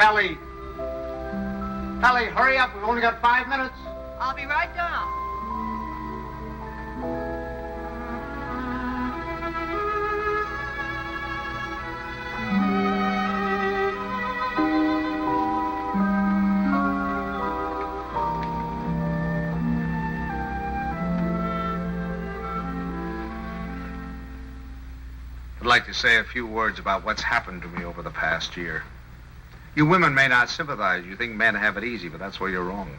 Ellie! Ellie, hurry up. We've only got 5 minutes. I'll be right down. I'd like to say a few words about what's happened to me over the past year. You women may not sympathize. You think men have it easy, but that's where you're wrong.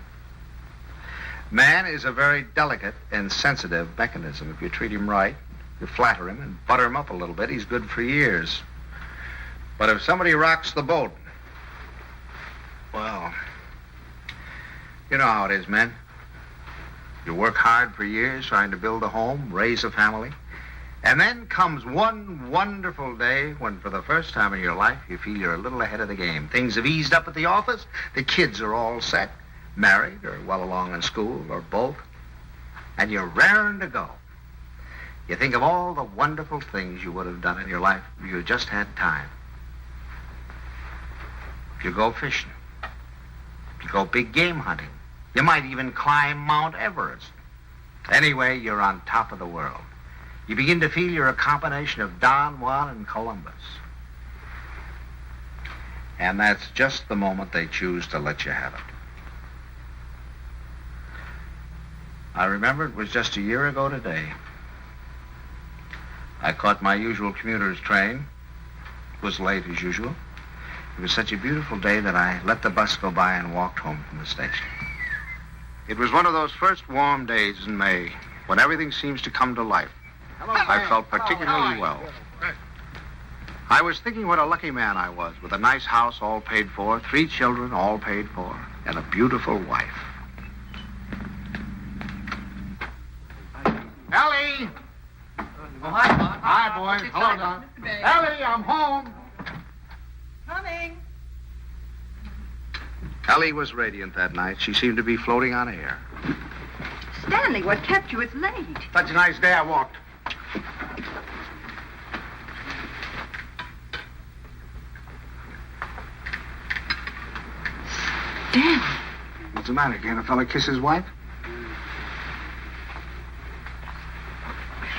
Man is a very delicate and sensitive mechanism. If you treat him right, you flatter him and butter him up a little bit, he's good for years. But if somebody rocks the boat, well, you know how it is, men. You work hard for years trying to build a home, raise a family. And then comes one wonderful day when, for the first time in your life, you feel you're a little ahead of the game. Things have eased up at the office. The kids are all set, married or well along in school or both. And you're raring to go. You think of all the wonderful things you would have done in your life if you just had time. You go fishing. You go big game hunting. You might even climb Mount Everest. Anyway, you're on top of the world. You begin to feel you're a combination of Don Juan and Columbus. And that's just the moment they choose to let you have it. I remember it was just a year ago today. I caught my usual commuter's train. It was late as usual. It was such a beautiful day that I let the bus go by and walked home from the station. It was one of those first warm days in May when everything seems to come to life. I felt particularly well. I was thinking what a lucky man I was, with a nice house all paid for, 3 children all paid for, and a beautiful wife. Ellie! Oh, hi, Don. Hi, boy. Hello, Don. Ellie, I'm home. Coming. Ellie was radiant that night. She seemed to be floating on air. Stanley, what kept you? It's late. Such a nice day I walked. Stanley. What's the matter? Can't a fella kiss his wife?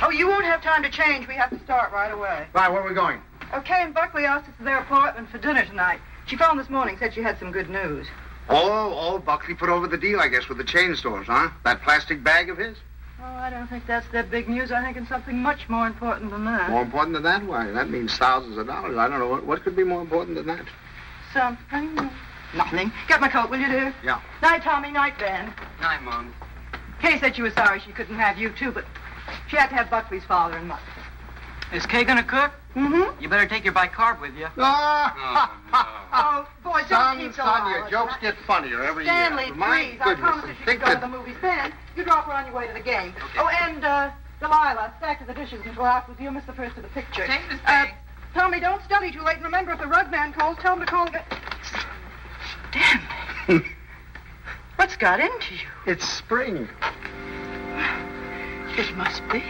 Oh, you won't have time to change. We have to start right away. Right, where are we going? Okay, and Buckley asked us to their apartment for dinner tonight. She phoned this morning, said she had some good news. Oh, Buckley put over the deal, I guess, with the chain stores, huh? That plastic bag of his? Oh, I don't think that's their big news. I think it's something much more important than that. More important than that? Why, that means thousands of dollars. I don't know. What could be more important than that? Something. Nothing. Get my coat, will you, dear? Yeah. Night, Tommy. Night, Ben. Night, Mom. Kay said she was sorry she couldn't have you, too, but she had to have Buckley's father and mother. Is Kay gonna cook? Mm-hmm. You better take your bicarb with you. Oh, boy, don't keep so son, your loud. jokes get funnier every Stanley, year. My please. I goodness, promised that you could go to the movies. Ben, you drop her on your way to the game. Okay. Oh, and, Delilah, stack of the dishes and go out with you. Miss the first of the picture. Okay, Miss Kay. Tommy, don't study too late. And remember, if the rug man calls, tell him to call again. Stanley. What's got into you? It's spring. It must be.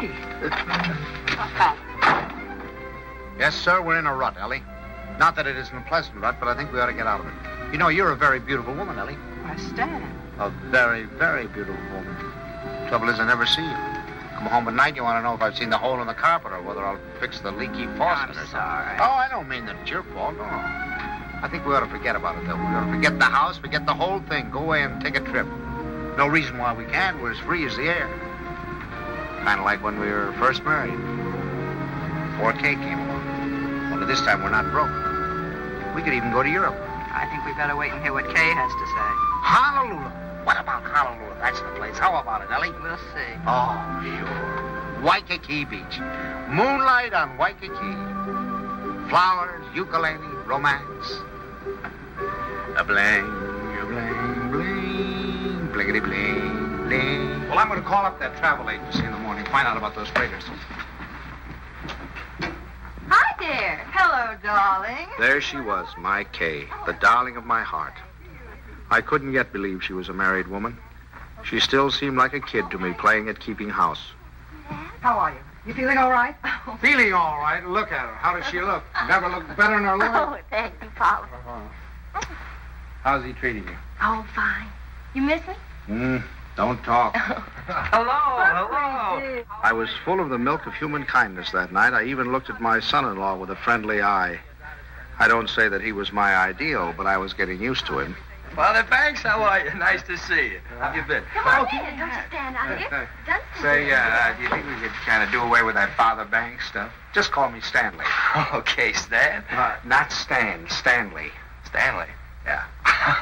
Yes, sir, we're in a rut, Ellie. Not that it isn't a pleasant rut, but I think we ought to get out of it. You know, you're a very beautiful woman, Ellie. I stand. A very, very beautiful woman. Trouble is, I never see you. Come home at night, you want to know if I've seen the hole in the carpet or whether I'll fix the leaky faucet or something. sorry. Oh, I don't mean that it's your fault, no. I think we ought to forget about it, though. We ought to forget the house, forget the whole thing. Go away and take a trip. No reason why we can't. We're as free as the air. Kind of like when we were first married. Before Kay came along. Only this time we're not broke. We could even go to Europe. I think we better wait and hear what Kay has to say. Honolulu. What about Honolulu? That's the place. How about it, Ellie? We'll see. Oh, sure. Waikiki Beach. Moonlight on Waikiki. Flowers, ukulele, romance. A bling, bling, blinkety bling, bling. Well, I'm going to call up that travel agency in the morning, find out about those freighters. Hi there. Hello, darling. There she was, my Kay, the darling of my heart. I couldn't yet believe she was a married woman. She still seemed like a kid to me, playing at keeping house. How are you? You feeling all right? Feeling all right. Look at her. How does she look? Never looked better in her life. Oh, thank you, Father. How's he treating you? Oh, fine. You miss him? Don't talk. Hello. I was full of the milk of human kindness that night. I even looked at my son-in-law with a friendly eye. I don't say that he was my ideal, but I was getting used to him. Father Banks, how are you? Nice to see you. How have you been? Come on in. Don't you stand out here. Say, do you think we could kind of do away with that Father Banks stuff? Just call me Stanley. Okay, Stan. Not Stan, Stanley. Stanley. Yeah.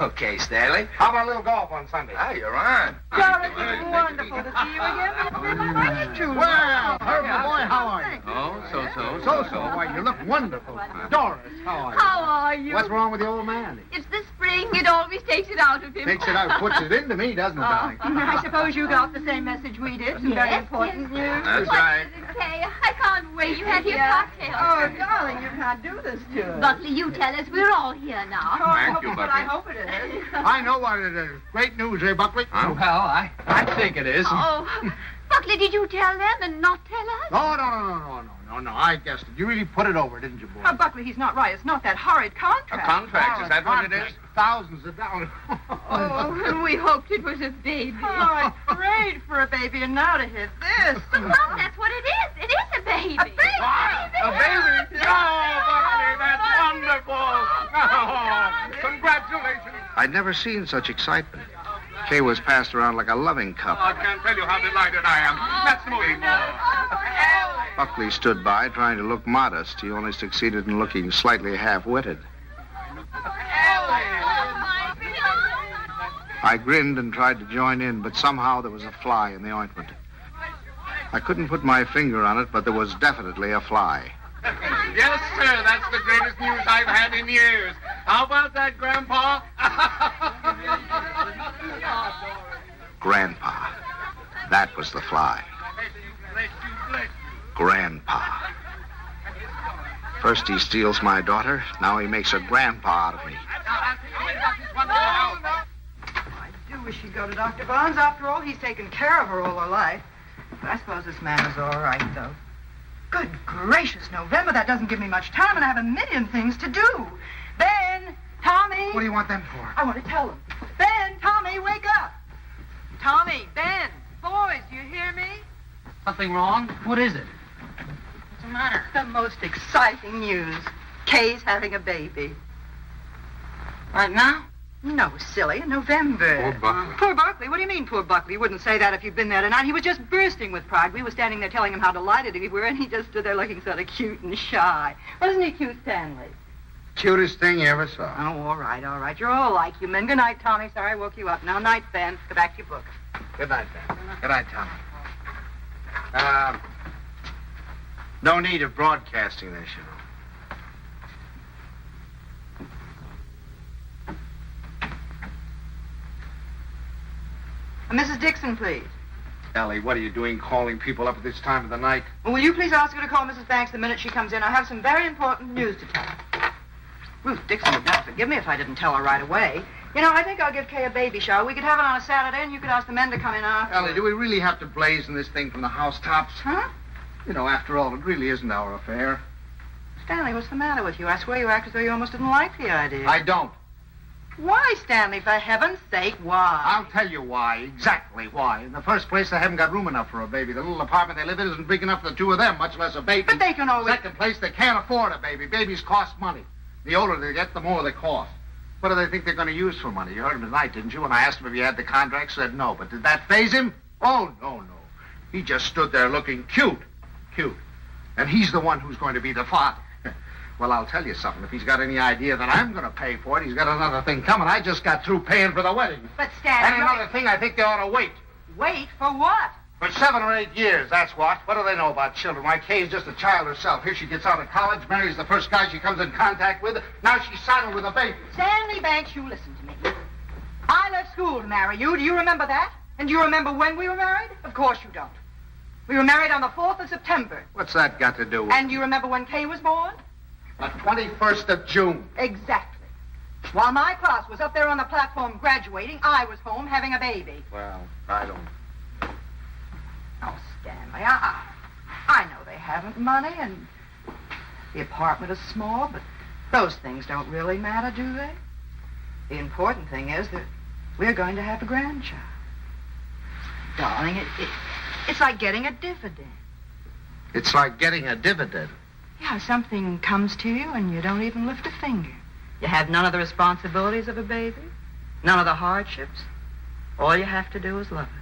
Okay, Stanley. How about a little golf on Sunday? Ah, you're on. Darling, it's wonderful to see you again. I like you too. Well, Herbie boy, how are you? Oh, So. Why, you look wonderful. Doris, how are you? How are you? What's wrong with the old man? It's the spring. It always takes it out of him. Takes it out, puts it into me, doesn't it, darling? I suppose you got the same message we did. Some very important news. That's What right. is it, Kay? I can't wait. You have your cocktail. Oh, darling, you can't do this to us. Buckley, you tell us. We're all here now. Oh, I Thank hope you, it's what Buckley. I hope it is. I know what it is. Great news, eh, Buckley? Well, I think it is. Oh, Buckley, did you tell them and not tell us? No, I guessed it. You really put it over, didn't you, boy? Oh, Buckley, he's not right. It's not that horrid A contract. contract, is that what it is? Thousands of dollars. Oh, and we hoped it was a baby. Oh, I prayed for a baby, and now to hit this. But, Mom, that's what it is. It is a baby. A baby? A baby? Oh, Buckley, that's wonderful. Oh, congratulations. I'd never seen such excitement. Kay was passed around like a loving cup. I can't tell you how delighted I am. Let's move more. Buckley stood by, trying to look modest. He only succeeded in looking slightly half-witted. I grinned and tried to join in, but somehow there was a fly in the ointment. I couldn't put my finger on it, but there was definitely a fly. Yes, sir. That's the greatest news I've had in years. How about that, Grandpa? Grandpa. That was the fly. Grandpa. First he steals my daughter, now he makes a grandpa out of me. I do wish she'd go to Dr. Barnes. After all, he's taken care of her all her life. But I suppose this man is all right, though. Good gracious, November, that doesn't give me much time, and I have a million things to do. Ben, Tommy. What do you want them for? I want to tell them. Ben, Tommy, wake up. Tommy, Ben, boys, do you hear me? Something wrong? What is it? What's the matter? The most exciting news. Kay's having a baby. Right now? No, silly, in November. Poor Buckley. Poor Buckley? What do you mean, poor Buckley? You wouldn't say that if you'd been there tonight. He was just bursting with pride. We were standing there telling him how delighted we were, and he just stood there looking sort of cute and shy. Wasn't he cute, Stanley? Cutest thing you ever saw. Oh, all right, all right. You're all like you men. Good night, Tommy. Sorry I woke you up. Now, night, Ben. Go back to your book. Good night, Ben. Good night, Tommy. No need of broadcasting this, you know. Mrs. Dixon, please. Ellie, what are you doing calling people up at this time of the night? Well, will you please ask her to call Mrs. Banks the minute she comes in? I have some very important news to tell her. Ruth Dixon would never forgive me if I didn't tell her right away. You know, I think I'll give Kay a baby shower. We could have it on a Saturday, and you could ask the men to come in after. Ellie, do we really have to blazon this thing from the housetops? Huh? You know, after all, it really isn't our affair. Stanley, what's the matter with you? I swear you act as though you almost didn't like the idea. I don't. Why, Stanley, for heaven's sake, why? I'll tell you why, exactly why. In the first place, they haven't got room enough for a baby. The little apartment they live in isn't big enough for the two of them, much less a baby. But they can always... Second place, they can't afford a baby. Babies cost money. The older they get, the more they cost. What do they think they're going to use for money? You heard him tonight, didn't you? When I asked him if he had the contract, said no. But did that faze him? Oh, no. He just stood there looking cute. And he's the one who's going to be the father. Well, I'll tell you something. If he's got any idea that I'm going to pay for it, he's got another thing coming. I just got through paying for the wedding. But, Stanley... And another thing, I think they ought to wait. Wait for what? For 7 or 8 years, that's what. What do they know about children? Why, Kay's just a child herself. Here she gets out of college, marries the first guy she comes in contact with. Now she's saddled with a baby. Stanley Banks, you listen to me. I left school to marry you. Do you remember that? And do you remember when we were married? Of course you don't. We were married on the 4th of September. What's that got to do with... And you remember when Kay was born? The 21st of June. Exactly. While my class was up there on the platform graduating, I was home having a baby. Well, I don't... Oh, Stanley, I know they haven't money and the apartment is small, but those things don't really matter, do they? The important thing is that we're going to have a grandchild. Darling, it's like getting a dividend. It's like getting a dividend. Yeah, something comes to you and you don't even lift a finger. You have none of the responsibilities of a baby, none of the hardships. All you have to do is love it.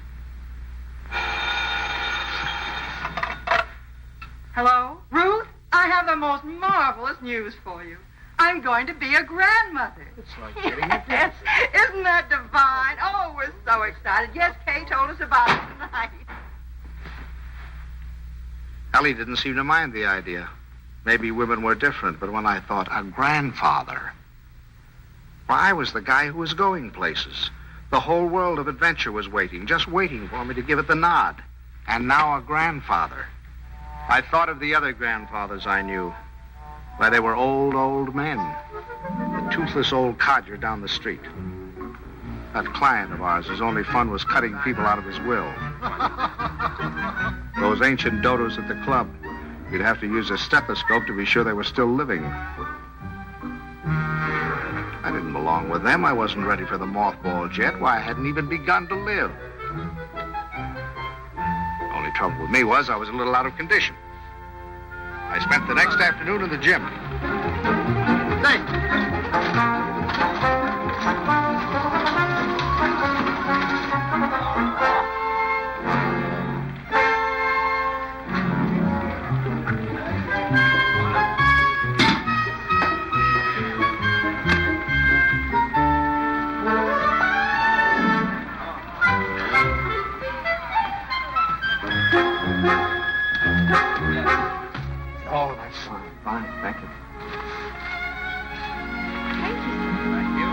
Hello? Ruth, I have the most marvelous news for you. I'm going to be a grandmother. It's like getting a dividend. Isn't that divine? Oh, we're so excited. Yes, Kay told us about it tonight. Ellie didn't seem to mind the idea. Maybe women were different, but when I thought a grandfather... Why, I was the guy who was going places. The whole world of adventure was waiting, just waiting for me to give it the nod. And now a grandfather. I thought of the other grandfathers I knew. Why, they were old men. The toothless old codger down the street. That client of ours, his only fun was cutting people out of his will. Those ancient dodos at the club. You'd have to use a stethoscope to be sure they were still living. I didn't belong with them. I wasn't ready for the mothballs yet. Why, I hadn't even begun to live. The only trouble with me was I was a little out of condition. I spent the next afternoon in the gym. Oh, that's fine. Fine, thank you. Thank you.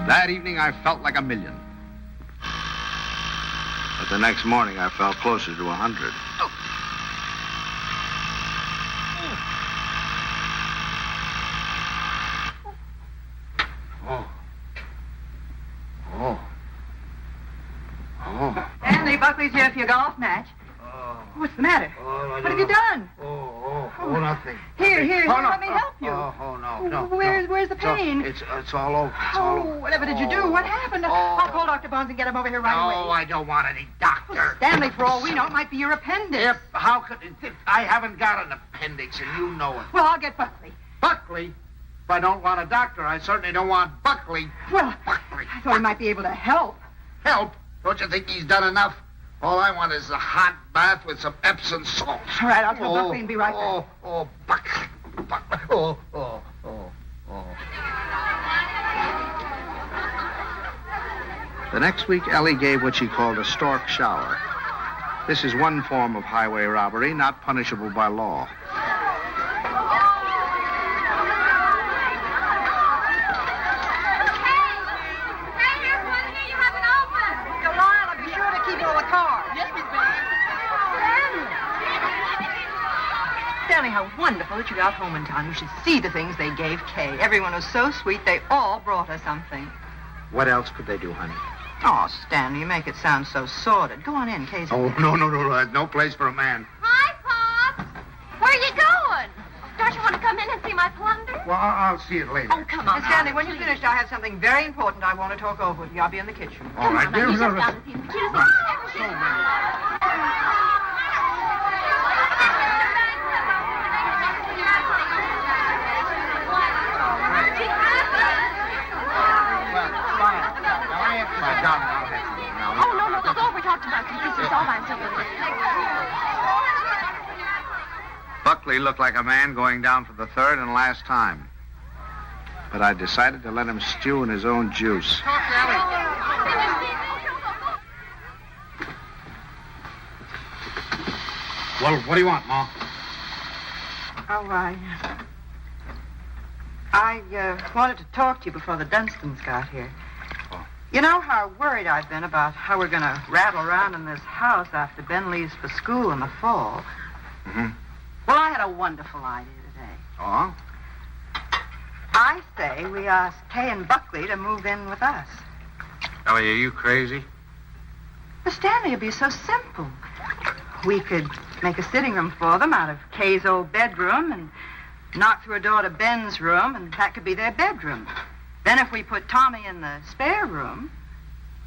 That evening, I felt like $1 million. But the next morning, I felt closer to 100. Stanley, Buckley's here for your golf match. What's the matter? What have you done? Nothing. Here, Oh, no. let me help you. No. Where's the pain? It's all over. It's all over. Whatever did you do? What happened? I'll call Dr. Bones and get him over here right away. No, I don't want any doctor. Stanley, for all we know, it might be your appendix. Yep, how could... I haven't got an appendix, and you know it. Well, I'll get Buckley. Buckley? If I don't want a doctor, I certainly don't want Buckley. Well, Buckley. I thought he might be able to help. Help? Don't you think he's done enough? All I want is a hot bath with some Epsom salt. All right, I'll tell Buckley and be right back. Buckley. The next week, Ellie gave what she called a stork shower. This is one form of highway robbery not punishable by law. Stanley, how wonderful that you got home in time. You should see the things they gave Kay. Everyone was so sweet, they all brought her something. What else could they do, honey? Oh, Stanley, you make it sound so sordid. Go on in, Kay's in there. No. There's no place for a man. Hi, Pops. Where are you going? don't you want to come in and see my plunder? Well, I'll see it later. Oh, come on. Miss Stanley, when please. you're finished, I have something very important I want to talk over with you. I'll be in the kitchen. All right, dear. He's just down to see the cutest thing I've ever seen. Oh, no, go over. We talked about this. It's all by himself. Buckley looked like a man going down for the third and last time. But I decided to let him stew in his own juice. Well, what do you want, Ma? Oh, I wanted to talk to you before the Dunstons got here. Oh. You know how worried I've been about how we're going to rattle around in this house after Ben leaves for school in the fall. Mm-hmm. Well, I had a wonderful idea today. Oh? I say we ask Kay and Buckley to move in with us. Ellie, are you crazy? The Stanley would be so simple. We could make a sitting room for them out of Kay's old bedroom and knock through a door to Ben's room, and that could be their bedroom. Then if we put Tommy in the spare room,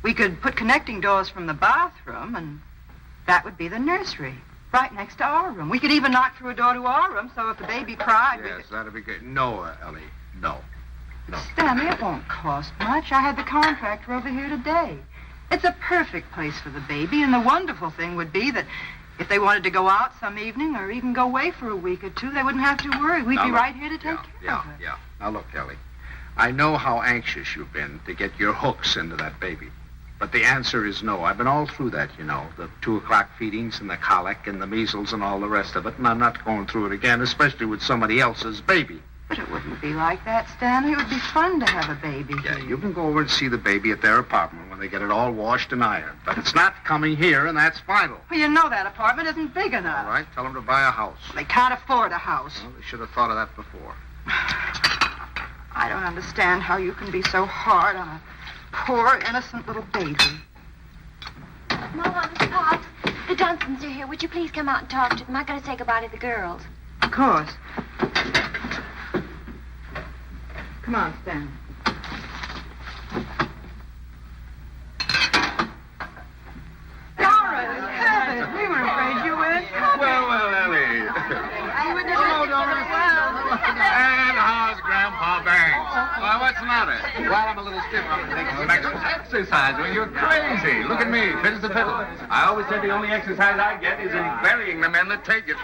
we could put connecting doors from the bathroom, and that would be the nursery, right next to our room. We could even knock through a door to our room, so if the baby cried, we Yes, could... that'd be good. No, Ellie, no. No. Stanley, it won't cost much. I had the contractor over here today. It's a perfect place for the baby, and the wonderful thing would be that if they wanted to go out some evening or even go away for a week or two, they wouldn't have to worry. We'd Now be look, right here to take care of her. Yeah. Now look, Ellie, I know how anxious you've been to get your hooks into that baby. But the answer is no. I've been all through that, you know, the 2 o'clock feedings and the colic and the measles and all the rest of it, and I'm not going through it again, especially with somebody else's baby. But it wouldn't be like that, Stanley. It would be fun to have a baby Yeah, here. you can go over and see the baby at their apartment when they get it all washed and ironed. But it's not coming here, and that's final. Well, you know that apartment isn't big enough. All right, tell them to buy a house. They can't afford a house. Well, they should have thought of that before. I don't understand how you can be so hard on a poor, innocent little baby. Mom, Pops, the Dunstons are here. Would you please come out and talk to them? I gotta say goodbye to the girls. Of course. Come on, Stanley. Laura, heavens, we were afraid you weren't coming. Well, Ellie. You wouldn't have And how's Grandpa Banks? Well, what's the matter? Well, I'm a little stiff. I'm taking some Exercise? Well, you're crazy. Look at me, fit as a fiddle. I always said the only exercise I get is in burying the men that take it.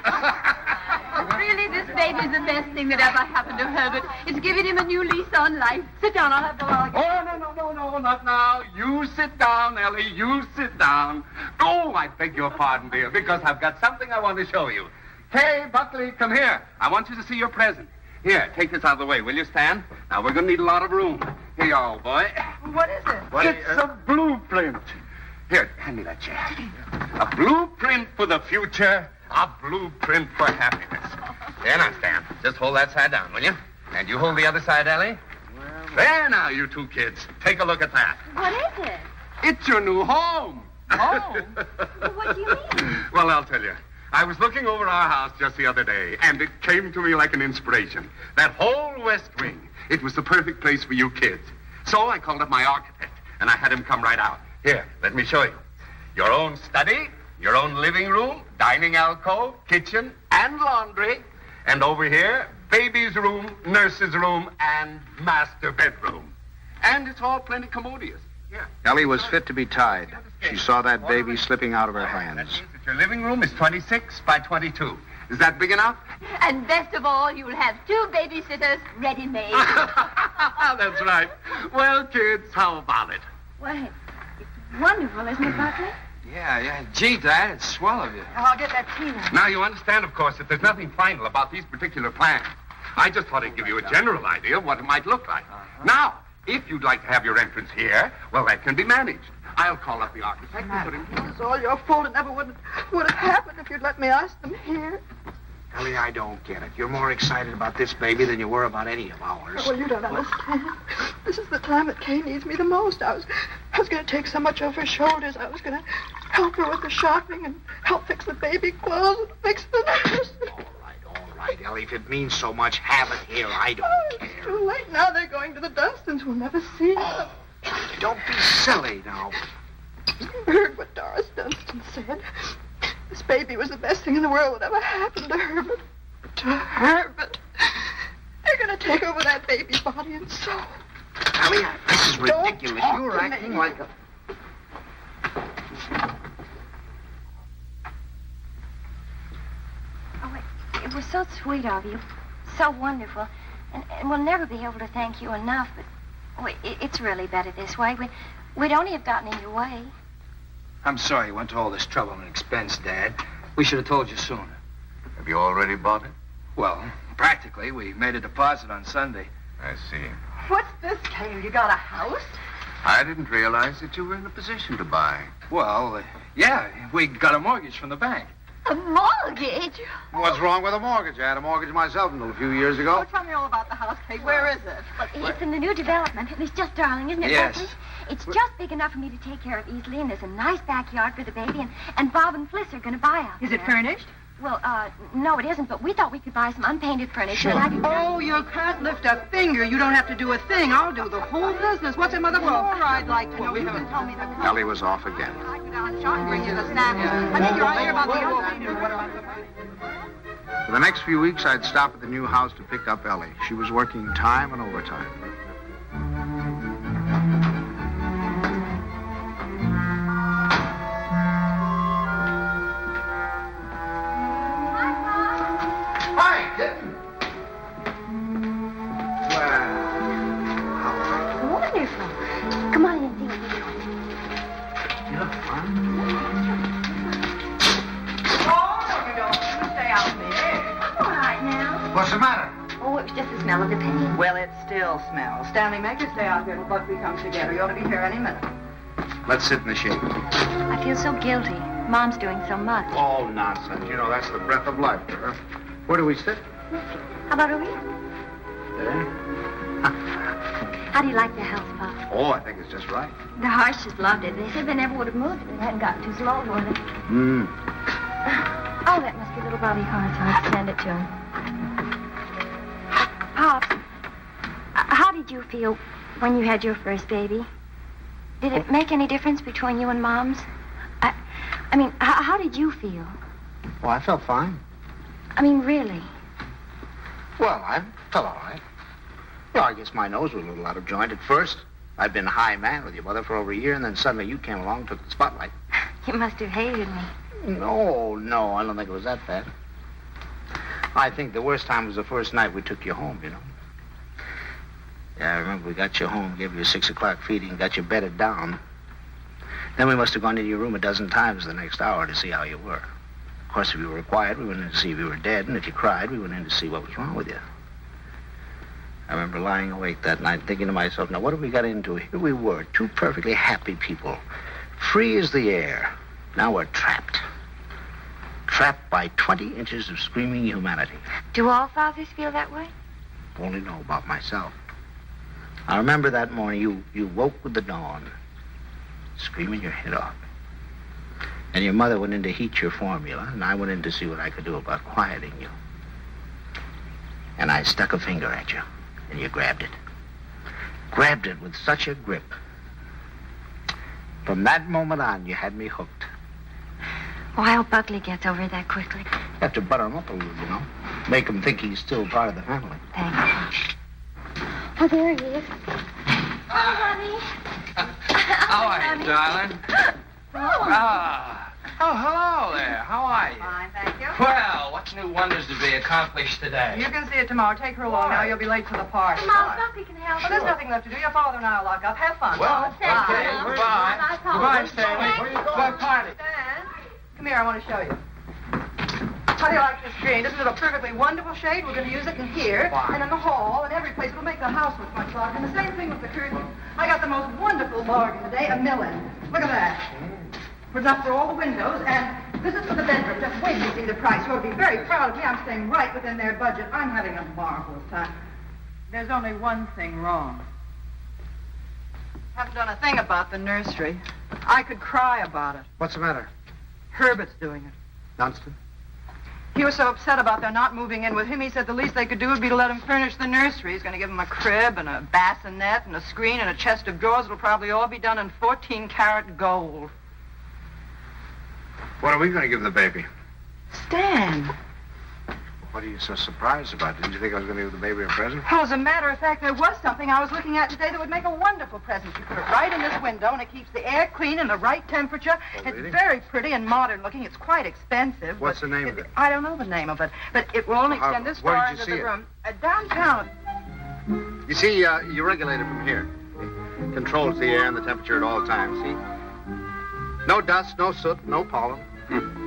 Really, this baby's the best thing that ever happened to Herbert. It's giving him a new lease on life. Sit down, I'll have the log. Oh, no, not now. You sit down, Ellie. You sit down. Oh, I beg your pardon, dear, because I've got something I want to show you. Hey, Buckley, come here. I want you to see your present. Here, take this out of the way, will you, Stan? Now, we're going to need a lot of room. Here you are, old boy. What is it? It's a blueprint. Here, hand me that chair. A blueprint for the future. A blueprint for happiness. There now, Stan. Just hold that side down, will you? And you hold the other side, Ellie. There now, you 2 kids. Take a look at that. What is it? It's your new home. Home? What do you mean? Well, I'll tell you. I was looking over our house just the other day, and it came to me like an inspiration. That whole west wing, it was the perfect place for you kids. So I called up my architect, and I had him come right out. Here, let me show you. Your own study, your own living room, dining alcove, kitchen, and laundry. And over here, baby's room, nurse's room, and master bedroom. And it's all plenty commodious. Here. Ellie was fit to be tied. She saw that baby slipping out of her That hands. means that your living room is 26 by 22. Is that big enough? And best of all, you'll have 2 babysitters ready-made. That's right. Well, kids, how about it? Well, it's wonderful, isn't it, Buckley? Yeah. Gee, Dad, it's swell of you. I'll get that tea now. Now, you understand, of course, that there's nothing final about these particular plans. I just thought I'd give you a general idea of what it might look like. Now, if you'd like to have your entrance here, well, that can be managed. I'll call up the architect and put him here. It's all your fault. It never would have happened if you'd let me ask them here. Ellie, I don't get it. You're more excited about this baby than you were about any of ours. Well, you don't understand. This is the time that Kay needs me the most. I was going to take so much off her shoulders. I was going to help her with the shopping and help fix the baby clothes and fix the nurse. All right, Ellie. If it means so much, have it here. I don't Oh, care. it's too late now. They're going to the Dunstons. We'll never see them. Don't be silly now. You heard what Doris Dunstan said. This baby was the best thing in the world that ever happened to Herbert. To Herbert. They're going to take over that baby's body and soul. Ellie, this is Don't ridiculous. talk You're to acting me. like a... Oh, it was so sweet of you. So wonderful. And we'll never be able to thank you enough, but it's really better this way. We'd only have gotten in your way. I'm sorry you went to all this trouble and expense, Dad. We should have told you sooner. Have you already bought it? Well, practically, we made a deposit on Sunday. I see. What's this, Kane? You got a house? I didn't realize that you were in a position to buy. Well, yeah, we got a mortgage from the bank. A mortgage? What's wrong with a mortgage? I had a mortgage myself until a few years ago. Oh, tell me all about the house, Kate. Where is it? Well, it's in the new development, and it's just darling, isn't it, Yes. Leslie? It's just big enough for me to take care of easily, and there's a nice backyard for the baby, and Bob and Fliss are going to buy out Is it there. furnished? Well, no, it isn't, but we thought we could buy some unpainted furniture. And I could... Oh, you can't lift a finger. You don't have to do a thing. I'll do the whole business. What's it, Mother? More I'd like to know. You can tell me the cost. Ellie was off again. I go down shop and bring you the samples. I think you're here about the other. For the next few weeks, I'd stop at the new house to pick up Ellie. She was working time and overtime. Hi, kitten. Well, Wonderful. Come on in and see what we're doing. you look fine. Oh, no, you don't. You stay out in the air. I'm all right now. What's the matter? Oh, it was just the smell of the paint. Well, it still smells. Stanley, make her stay out here till Buckley comes together. You ought to be here any minute. Let's sit in the shade. I feel so guilty. Mom's doing so much. Oh, nonsense. You know, that's the breath of life for her. Where do we sit? How about over here? There. How do you like the house, Pop? Oh, I think it's just right. The Harshes loved it. They said they never would have moved if it hadn't gotten too small for them. Oh, that must be little Bobby Hart. I'll send it to him. Pop, how did you feel when you had your first baby? Did it make any difference between you and Mom's? I mean, how did you feel? Oh, I felt fine. I mean, really? Well, I felt all right. Well, I guess my nose was a little out of joint at first. I'd been high man with your mother for over a year, and then suddenly you came along and took the spotlight. You must have hated me. No, I don't think it was that bad. I think the worst time was the first night we took you home, you know. Yeah, I remember we got you home, gave you a 6 o'clock feeding, got you bedded down. Then we must have gone into your room a dozen times the next hour to see how you were. Of course, if you were quiet, we went in to see if you were dead, and if you cried, we went in to see what was wrong with you. I remember lying awake that night thinking to myself, now what have we got into? Here we were, two perfectly happy people, free as the air. Now we're trapped. Trapped by 20 inches of screaming humanity. Do all fathers feel that way? Only know about myself. I remember that morning you woke with the dawn, screaming your head off. And your mother went in to heat your formula, and I went in to see what I could do about quieting you. And I stuck a finger at you, and you grabbed it. Grabbed it with such a grip. From that moment on, you had me hooked. Oh, I hope Buckley gets over it that quickly. You have to butter him up a little, you know. Make him think he's still part of the family. Thanks. Oh, there he is. Hi, honey. How are you, darling? Oh, hello there. How are you? Fine, thank you. Well, what's new wonders to be accomplished today? You can see it tomorrow. Take her along now. You'll be late for the party. Mom, Buckley can help Well, there's nothing left to do. Your father and I will lock up. Have fun. Well, thank okay, you. goodbye. Bye, Pop. Goodbye, Stanley. Where you going? What party? Stan, come here. I want to show you. How do you like this green? Isn't it a perfectly wonderful shade? We're going to use it in here and in the hall and every place. It'll make the house look much larger. And the same thing with the curtains. I got the most wonderful bargain today, $1 million. Look at that. It's enough for all the windows, and this is for the bedroom. Just wait till you see the price. You'll be very proud of me. I'm staying right within their budget. I'm having a marvelous time. There's only one thing wrong. Haven't done a thing about the nursery. I could cry about it. What's the matter? Herbert's doing it. Dunstan? He was so upset about their not moving in with him, he said the least they could do would be to let him furnish the nursery. He's going to give him a crib and a bassinet and a screen and a chest of drawers. It'll probably all be done in 14-karat gold. What are we going to give the baby? Stan. What are you so surprised about? Didn't you think I was going to give the baby a present? Well, as a matter of fact, there was something I was looking at today that would make a wonderful present. You put it right in this window, and it keeps the air clean and the right temperature. Oh, really? It's very pretty and modern looking. It's quite expensive. What's the name of it? I don't know the name of it, but it will only extend this where far did you into see the it? room. Downtown. You see, you regulate it from here. It controls the air and the temperature at all times, see? No dust, no soot, no pollen.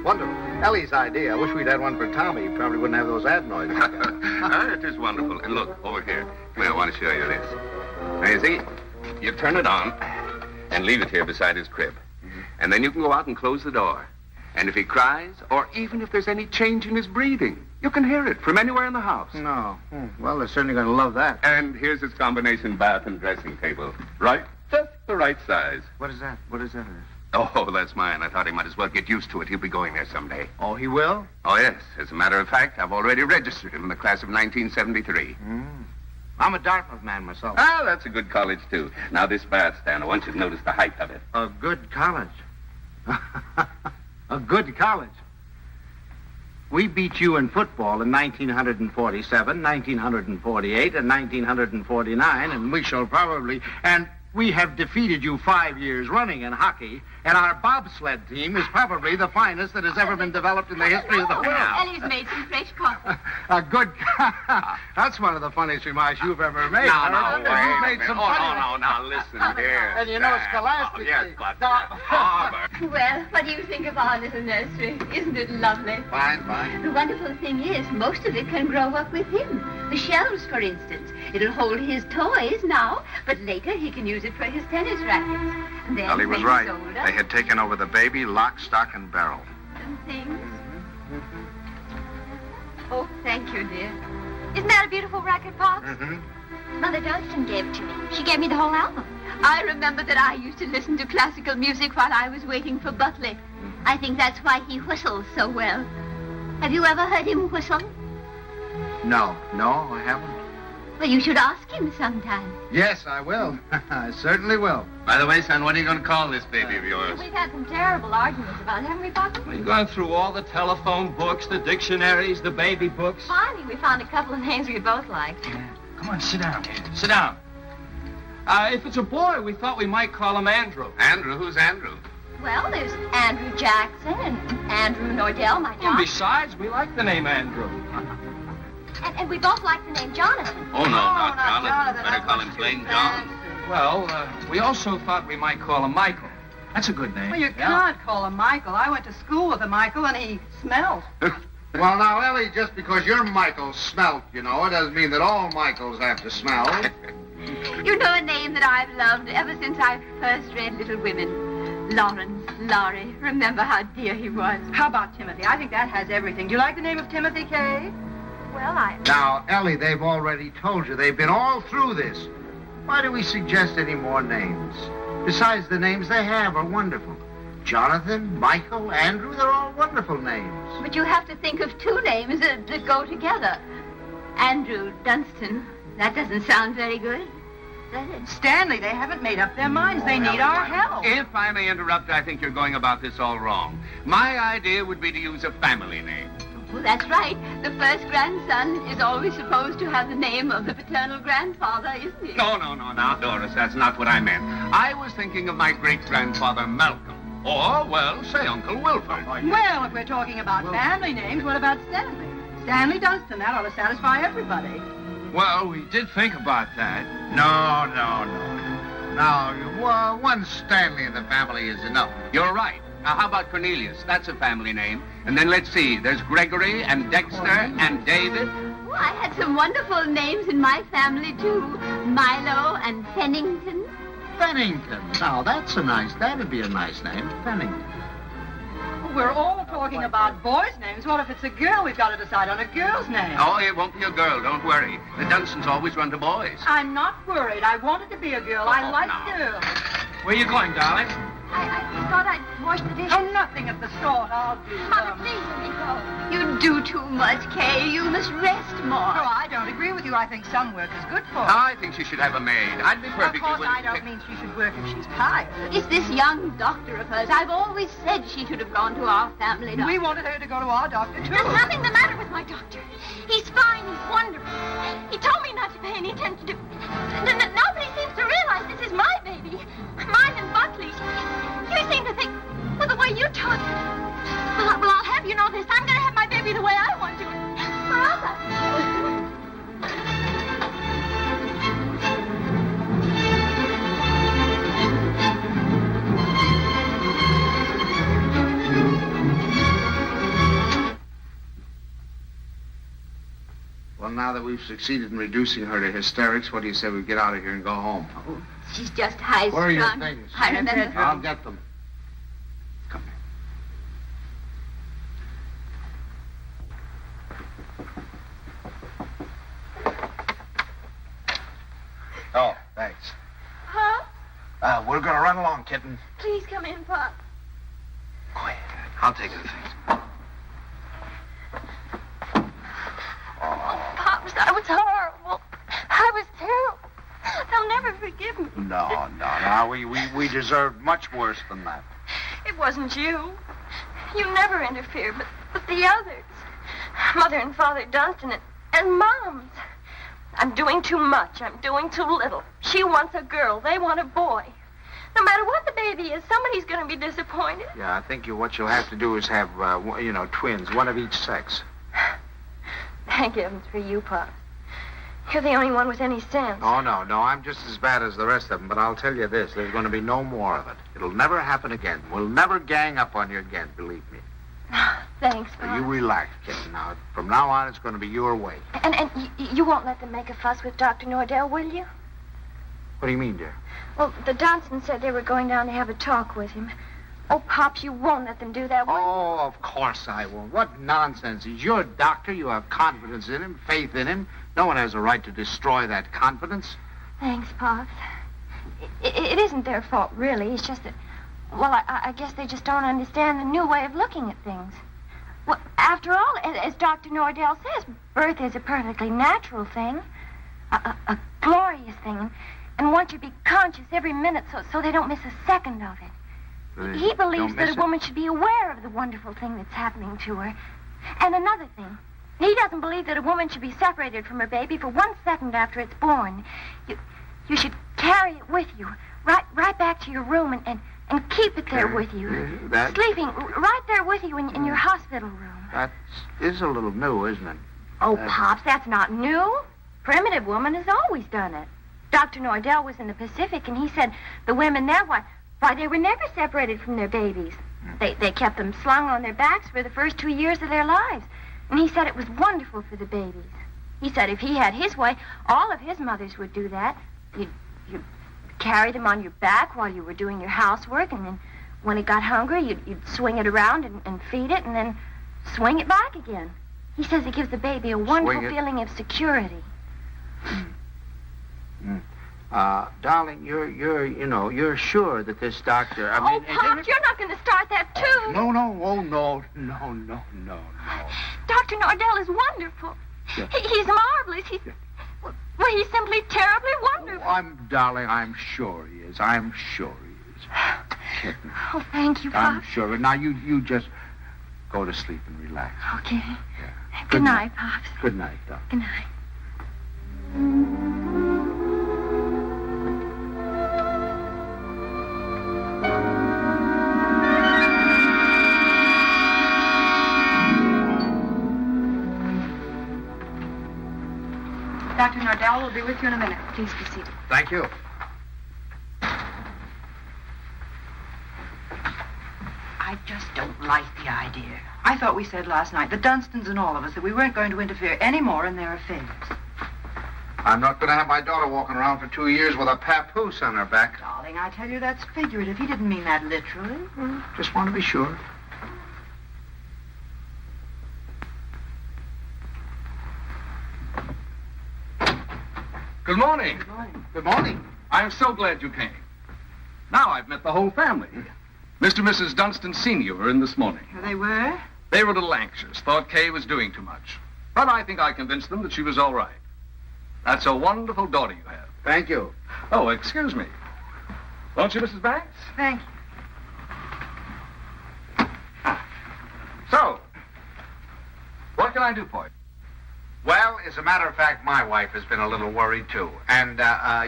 Wonderful. Ellie's idea. I wish we'd had one for Tommy. He probably wouldn't have those adenoids. It is wonderful. And look, over here. Come here, I want to show you this. Now, you see, you turn it on and leave it here beside his crib. And then you can go out and close the door. And if he cries, or even if there's any change in his breathing, you can hear it from anywhere in the house. No. Well, they're certainly going to love that. And here's his combination bath and dressing table. Right? Just the right size. What is that? What is that? Oh, that's mine. I thought he might as well get used to it. He'll be going there someday. Oh, he will? Oh, yes. As a matter of fact, I've already registered him in the class of 1973. I'm a Dartmouth man myself. Ah, that's a good college, too. Now, this bath stand, I want you to notice the height of it. A good college. A good college. We beat you in football in 1947, 1948, and 1949, and we shall probably... And we have defeated you 5 years running in hockey, and our bobsled team is probably the finest that has ever been developed in the history of the world. Ellie's made some fresh coffee. A good... That's one of the funniest remarks you've ever made. No, You've made some funny... no, now, listen here. And you know, scholastically... Oh, yes, but... Well, what do you think of our little nursery? Isn't it lovely? Fine, fine. The wonderful thing is, most of it can grow up with him. The shelves, for instance. It'll hold his toys now, but later he can use it for his tennis rackets. And then, Ellie was when right. he's older, They had taken over the baby, lock, stock, and barrel. and things. Oh, thank you, dear. Isn't that a beautiful racket, Pops? Mother Dunstan gave it to me. She gave me the whole album. I remember that I used to listen to classical music while I was waiting for Buckley. I think that's why he whistles so well. Have you ever heard him whistle? No, I haven't. Well, you should ask him sometime. Yes, I will. I certainly will. By the way, son, what are you going to call this baby of yours? We've had some terrible arguments about it, haven't we, Papa? We've gone through all the telephone books, the dictionaries, the baby books. Finally, we found a couple of names we both liked. Come on, sit down, kid. Sit down. If it's a boy, we thought we might call him Andrew. Andrew? Who's Andrew? Well, there's Andrew Jackson and Andrew Nordell, my And John. besides, we like the name Andrew. And we both like the name Jonathan. Oh, no, not not Jonathan. Jonathan. Better call him plain John. Well, we also thought we might call him Michael. That's a good name. Well, you can't call him Michael. I went to school with a Michael, and he smelled. Well, now, Ellie, just because your Michael smelt, you know, it doesn't mean that all Michaels have to smell. You know a name that I've loved ever since I first read Little Women. Lawrence, Laurie. Remember how dear he was. How about Timothy? I think that has everything. Do you like the name of Timothy, Kay? Well, I... Now, Ellie, they've already told you. They've been all through this. Why do we suggest any more names? Besides, the names they have are wonderful. Jonathan, Michael, Andrew, they're all wonderful names. But you have to think of two names that go together. Andrew Dunstan. That doesn't sound very good, does it? Stanley, they haven't made up their minds. They need our help. If I may interrupt, I think you're going about this all wrong. My idea would be to use a family name. Well, that's right. The first grandson is always supposed to have the name of the paternal grandfather, isn't he? No, now, Doris, that's not what I meant. I was thinking of my great-grandfather Malcolm. Or, well, say Uncle Wilford. Well, if we're talking about family names, what about Stanley? Stanley Dunstan. That ought to satisfy everybody. Well, we did think about that. No. Now, one Stanley in the family is enough. You're right. Now, how about Cornelius? That's a family name. And then let's see. There's Gregory and Dexter and David. Oh, I had some wonderful names in my family, too. Milo and Pennington. Pennington. Now, that'd be a nice name, Pennington. We're all talking about boys' names. What if it's a girl? We've got to decide on a girl's name. Oh, it won't be a girl. Don't worry. The Dunstans always run to boys. I'm not worried. I wanted to be a girl. I like now. girls. Where you going, darling? I thought I'd wash the dishes. Oh, nothing of the sort. I'll do Mother, them. please let me go. You do too much, Kay. You must rest more. Oh, I don't agree with you. I think some work is good for her. I think she should have a maid. I'd be Of perfectly course, willing I don't to... mean she should work if she's tired. It's this young doctor of hers. I've always said she should have gone to our family doctor. We wanted her to go to our doctor, too. There's nothing the matter with my doctor. He's fine. He's wonderful. He told me not to pay any attention to... Nobody seems to realize this is my baby. Mine and Buckley's. You seem to think, well, the way you talk... Well, I'll have you know this. I'm going to have my baby the way I want to. Well, now that we've succeeded in reducing her to hysterics, what do you say we get out of here and go home? Oh, she's just high-strung. Where are your things? I remember. I'll get them. Come here. Oh, thanks. Huh? We're gonna run along, kitten. Please come in, Pop. Quiet. I'll take the things. Oh, Pops, that was horrible. I was terrible. They'll never forgive me. No. We deserved much worse than that. It wasn't you. You never interfered, but the others. Mother and Father Dunstan and Moms. I'm doing too much. I'm doing too little. She wants a girl. They want a boy. No matter what the baby is, somebody's going to be disappointed. Yeah, I think what you'll have to do is have, twins, one of each sex. Thank heavens for you, Pop. You're the only one with any sense. Oh, no, I'm just as bad as the rest of them, but I'll tell you this, there's going to be no more of it. It'll never happen again. We'll never gang up on you again, believe me. Thanks, So Pop. you relax, kitten. Now, from now on, it's going to be your way. And you won't let them make a fuss with Dr. Nordell, will you? What do you mean, dear? Well, the Dunstan said they were going down to have a talk with him. Oh, Pops, you won't let them do that, will you? Oh, of course I won't. What nonsense. He's your doctor. You have confidence in him, faith in him. No one has a right to destroy that confidence. Thanks, Pops. It isn't their fault, really. It's just that, well, I guess they just don't understand the new way of looking at things. Well, after all, as Dr. Nordell says, birth is a perfectly natural thing, a glorious thing, and one should be conscious every minute so they don't miss a second of it. He believes that a woman should be aware of the wonderful thing that's happening to her. And another thing, he doesn't believe that a woman should be separated from her baby for 1 second after it's born. You should carry it with you, right back to your room and keep it there with you. Sleeping right there with you in your hospital room. That is a little new, isn't it? Oh, Pops, that's not new. Primitive woman has always done it. Dr. Nordell was in the Pacific, and he said the women there, why, they were never separated from their babies. They kept them slung on their backs for the first 2 years of their lives. And he said it was wonderful for the babies. He said if he had his way, all of his mothers would do that. You'd carry them on your back while you were doing your housework, and then when it got hungry, you'd swing it around and feed it, and then swing it back again. He says it gives the baby a wonderful feeling of security. Darling, you're sure that this doctor, I mean... Oh, Pops, you're not going to start that, too. No. Dr. Nordell is wonderful. Yeah. He's marvelous. He's simply terribly wonderful. Darling, I'm sure he is. I'm sure he is. Kitten. Oh, thank you, Pops. I'm sure. Now, you just go to sleep and relax. Okay. Yeah. Good night, Pops. Good night, darling. Good night. Dr. Nordell will be with you in a minute. Please be seated. Thank you. I just don't like the idea. I thought we said last night, the Dunstans and all of us, that we weren't going to interfere any more in their affairs. I'm not going to have my daughter walking around for 2 years with a papoose on her back. Darling, I tell you, that's figurative. He didn't mean that literally. Just want to be sure. Good morning. Good morning. Good morning. I'm so glad you came. Now I've met the whole family. Mr. and Mrs. Dunstan Sr. were in this morning. They were? They were a little anxious, thought Kay was doing too much. But I think I convinced them that she was all right. That's a wonderful daughter you have. Thank you. Oh, excuse me. Won't you, Mrs. Banks? Thank you. So, what can I do for you? Well, as a matter of fact, my wife has been a little worried, too. And,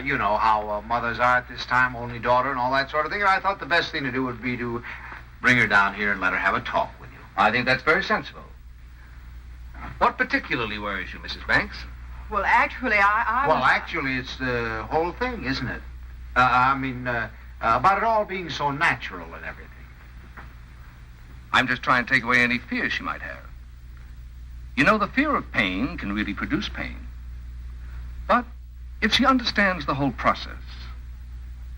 you know how mothers are at this time, only daughter and all that sort of thing. And I thought the best thing to do would be to bring her down here and let her have a talk with you. I think that's very sensible. What particularly worries you, Mrs. Banks? Well, actually, I Well, was... actually, it's the whole thing, isn't it? About it all being so natural and everything. I'm just trying to take away any fear she might have. You know, the fear of pain can really produce pain. But if she understands the whole process,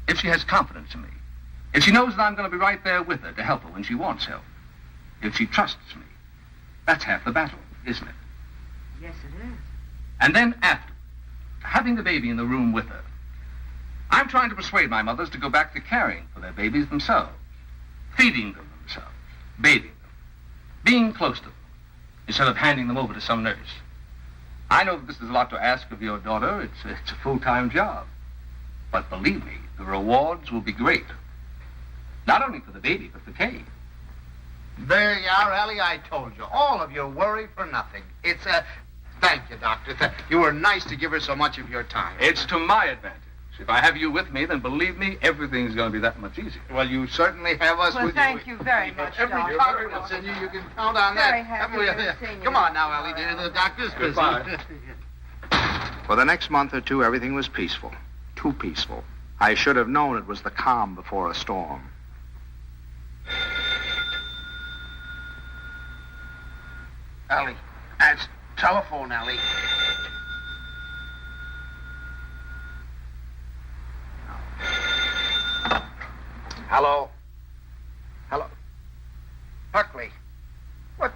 if she has confidence in me, if she knows that I'm going to be right there with her to help her when she wants help, if she trusts me, that's half the battle, isn't it? Yes, it is. And then after, having the baby in the room with her, I'm trying to persuade my mothers to go back to caring for their babies themselves, feeding them themselves, bathing them, being close to them, instead of handing them over to some nurse. I know that this is a lot to ask of your daughter. It's a full-time job. But believe me, the rewards will be great. Not only for the baby, but for Kay. There you are, Ellie. I told you. All of your worry for nothing. It's a... Thank you, Doctor. You were nice to give her so much of your time. It's to my advantage. If I have you with me, then believe me, everything's going to be that much easier. Well, you certainly have us Well, with thank you. you very much, Every Doctor. confidence in you can count on Very that. happy to see you. Come on now, Ellie, dear. The doctor's busy. Goodbye. For the next month or two, everything was peaceful. Too peaceful. I should have known it was the calm before a storm. Ellie, that's telephone, Ellie. Hello? Hello? Buckley. What?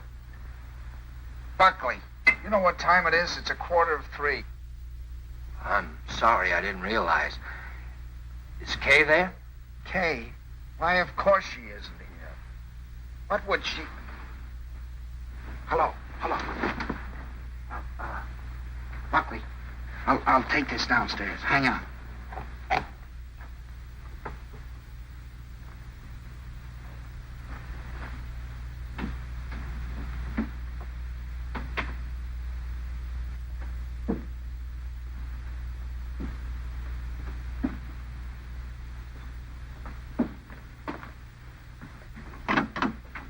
Buckley, you know what time it is? It's 2:45. I'm sorry, I didn't realize. Is Kay there? Kay? Why, of course she isn't here. What would she... Hello? Buckley, I'll take this downstairs. Hang on.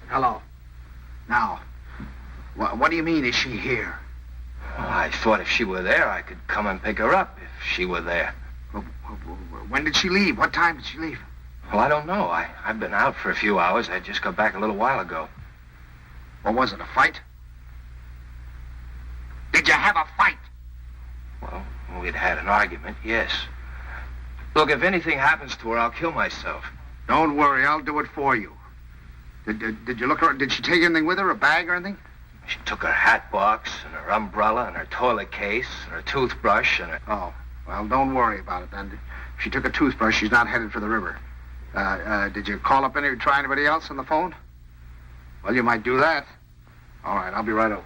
Hello. Now, what do you mean, is she here? Well, I thought if she were there, I could come and pick her up if she were there. When did she leave? What time did she leave? Well, I don't know. I've been out for a few hours. I just got back a little while ago. What was it, a fight? Did you have a fight? Well, we'd had an argument, yes. Look, if anything happens to her, I'll kill myself. Don't worry, I'll do it for you. Did you look her? Did she take anything with her, a bag or anything? She took her hat box and her umbrella and her toilet case and her toothbrush and her... Oh, well, don't worry about it then. If she took a toothbrush, she's not headed for the river. Did you call up try anybody else on the phone? Well, you might do that. All right, I'll be right over.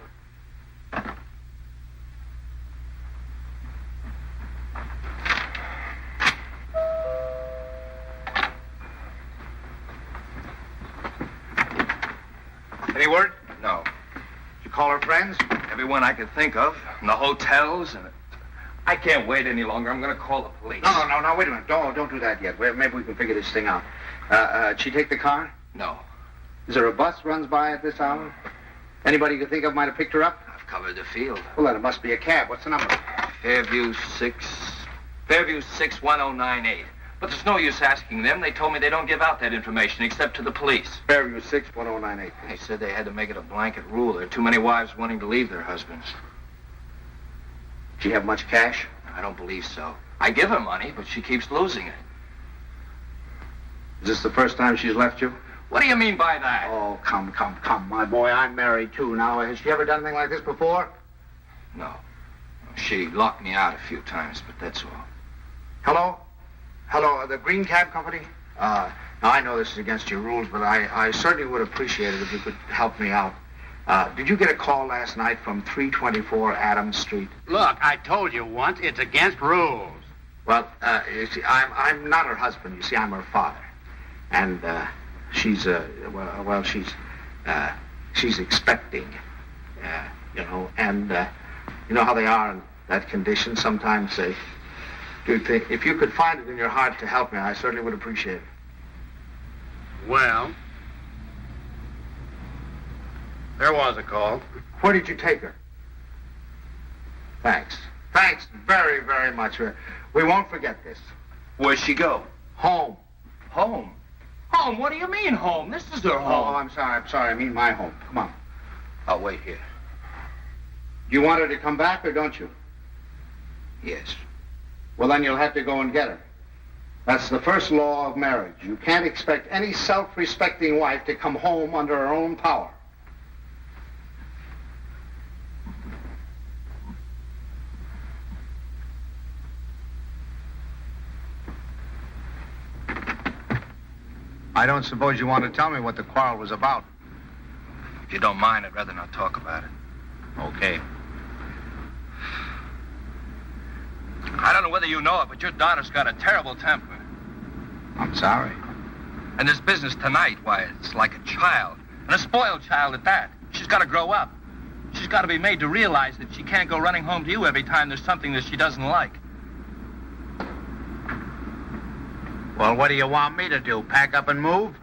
Any word? No. Did you call her friends? Everyone I could think of. And the hotels and... I can't wait any longer. I'm going to call the police. No, wait a minute. Don't do that yet. Maybe we can figure this thing out. Did she take the car? No. Is there a bus runs by at this hour? Anybody you could think of might have picked her up? I've covered the field. Well, then it must be a cab. What's the number? Fairview 61098. But there's no use asking them. They told me they don't give out that information except to the police. Fairview 61098. They said they had to make it a blanket rule. There are too many wives wanting to leave their husbands. Did she have much cash? I don't believe so. I give her money, but she keeps losing it. Is this the first time she's left you? What do you mean by that? Oh, come, my boy. I'm married, too. Now, has she ever done anything like this before? No. She locked me out a few times, but that's all. Hello, the Green Cab Company? Now, I know this is against your rules, but I certainly would appreciate it if you could help me out. Did you get a call last night from 324 Adams Street? Look, I told you once, it's against rules. Well, you see, I'm not her husband. You see, I'm her father. And she's expecting, and you know how they are in that condition. Sometimes they do things. If you could find it in your heart to help me, I certainly would appreciate it. Well, there was a call. Where did you take her? Thanks. Thanks very, very much. We won't forget this. Where'd she go? Home. Home? Home? What do you mean home? This is her home. Oh, I'm sorry. I mean my home. Come on. I'll wait here. You want her to come back or don't you? Yes. Well, then you'll have to go and get her. That's the first law of marriage. You can't expect any self-respecting wife to come home under her own power. I don't suppose you want to tell me what the quarrel was about. If you don't mind, I'd rather not talk about it. Okay. I don't know whether you know it, but your daughter's got a terrible temper. I'm sorry. And this business tonight, why, it's like a child. And a spoiled child at that. She's got to grow up. She's got to be made to realize that she can't go running home to you every time there's something that she doesn't like. Well, what do you want me to do? Pack up and move?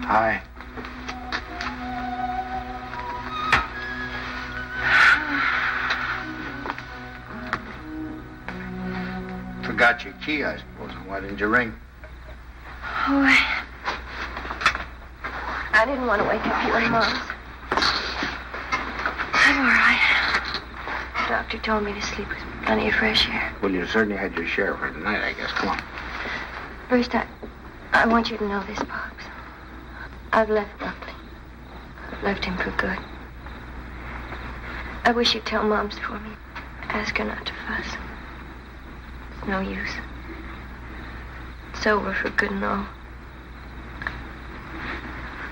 Hi. Forgot your key, I suppose. Why didn't you ring? Oh, I didn't want to wake up you and Mom's. I'm all right. The doctor told me to sleep with plenty of fresh air. Well, you certainly had your share for tonight, I guess. Come on. First, I want you to know this, Pops. I've left Buckley. I've left him for good. I wish you'd tell Mom's for me. Ask her not to fuss. It's no use. It's over for good and all.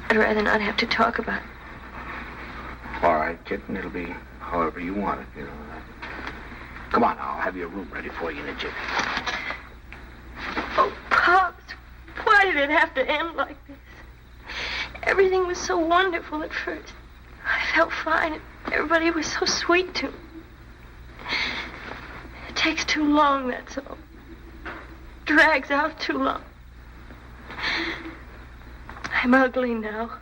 I'd rather not have to talk about it. All right, kitten. It'll be however you want it, you know. Come on now. I'll have your room ready for you in a jiffy. Oh, Pops, why did it have to end like this? Everything was so wonderful at first. I felt fine, and everybody was so sweet to me. It takes too long, that's all. Drags out too long. I'm ugly now.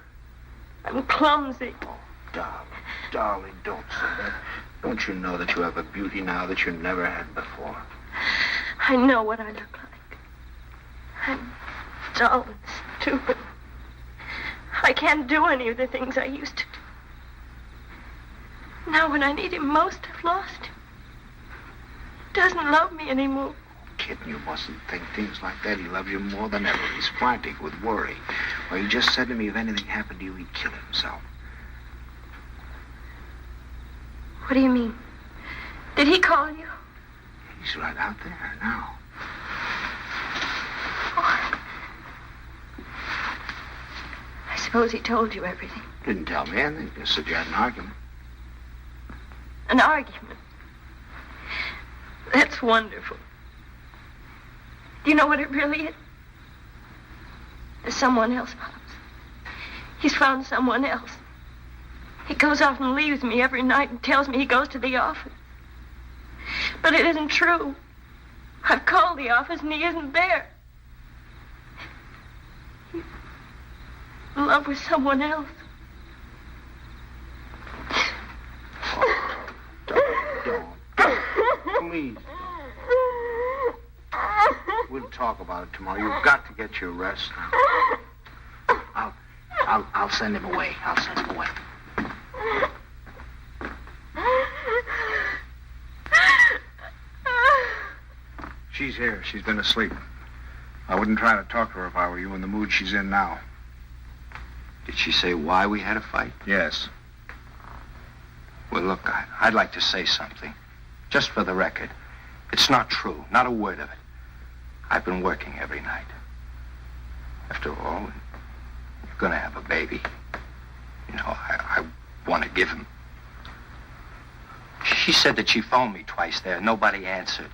I'm clumsy. Oh, darling, don't say that. Don't you know that you have a beauty now that you never had before? I know what I look like. I'm dull and stupid. I can't do any of the things I used to do. Now when I need him most, I've lost him. He doesn't love me anymore. Kitten, you mustn't think things like that. He loves you more than ever. He's frantic with worry. Well, he just said to me if anything happened to you, he'd kill himself. What do you mean? Did he call you? He's right out there now. Oh. I suppose he told you everything. Didn't tell me anything. Just said you had an argument. An argument? That's wonderful. Do you know what it really is? There's someone else, Pops. He's found someone else. He goes off and leaves me every night and tells me he goes to the office. But it isn't true. I've called the office and he isn't there. He's in love with someone else. Don't. Please. We'll talk about it tomorrow. You've got to get your rest now. I'll send him away. I'll send him away. She's here. She's been asleep. I wouldn't try to talk to her if I were you in the mood she's in now. Did she say why we had a fight? Yes. Well, look, I'd like to say something. Just for the record. It's not true. Not a word of it. I've been working every night. After all, you're going to have a baby. You know, I want to give him. She said that she phoned me twice there. Nobody answered.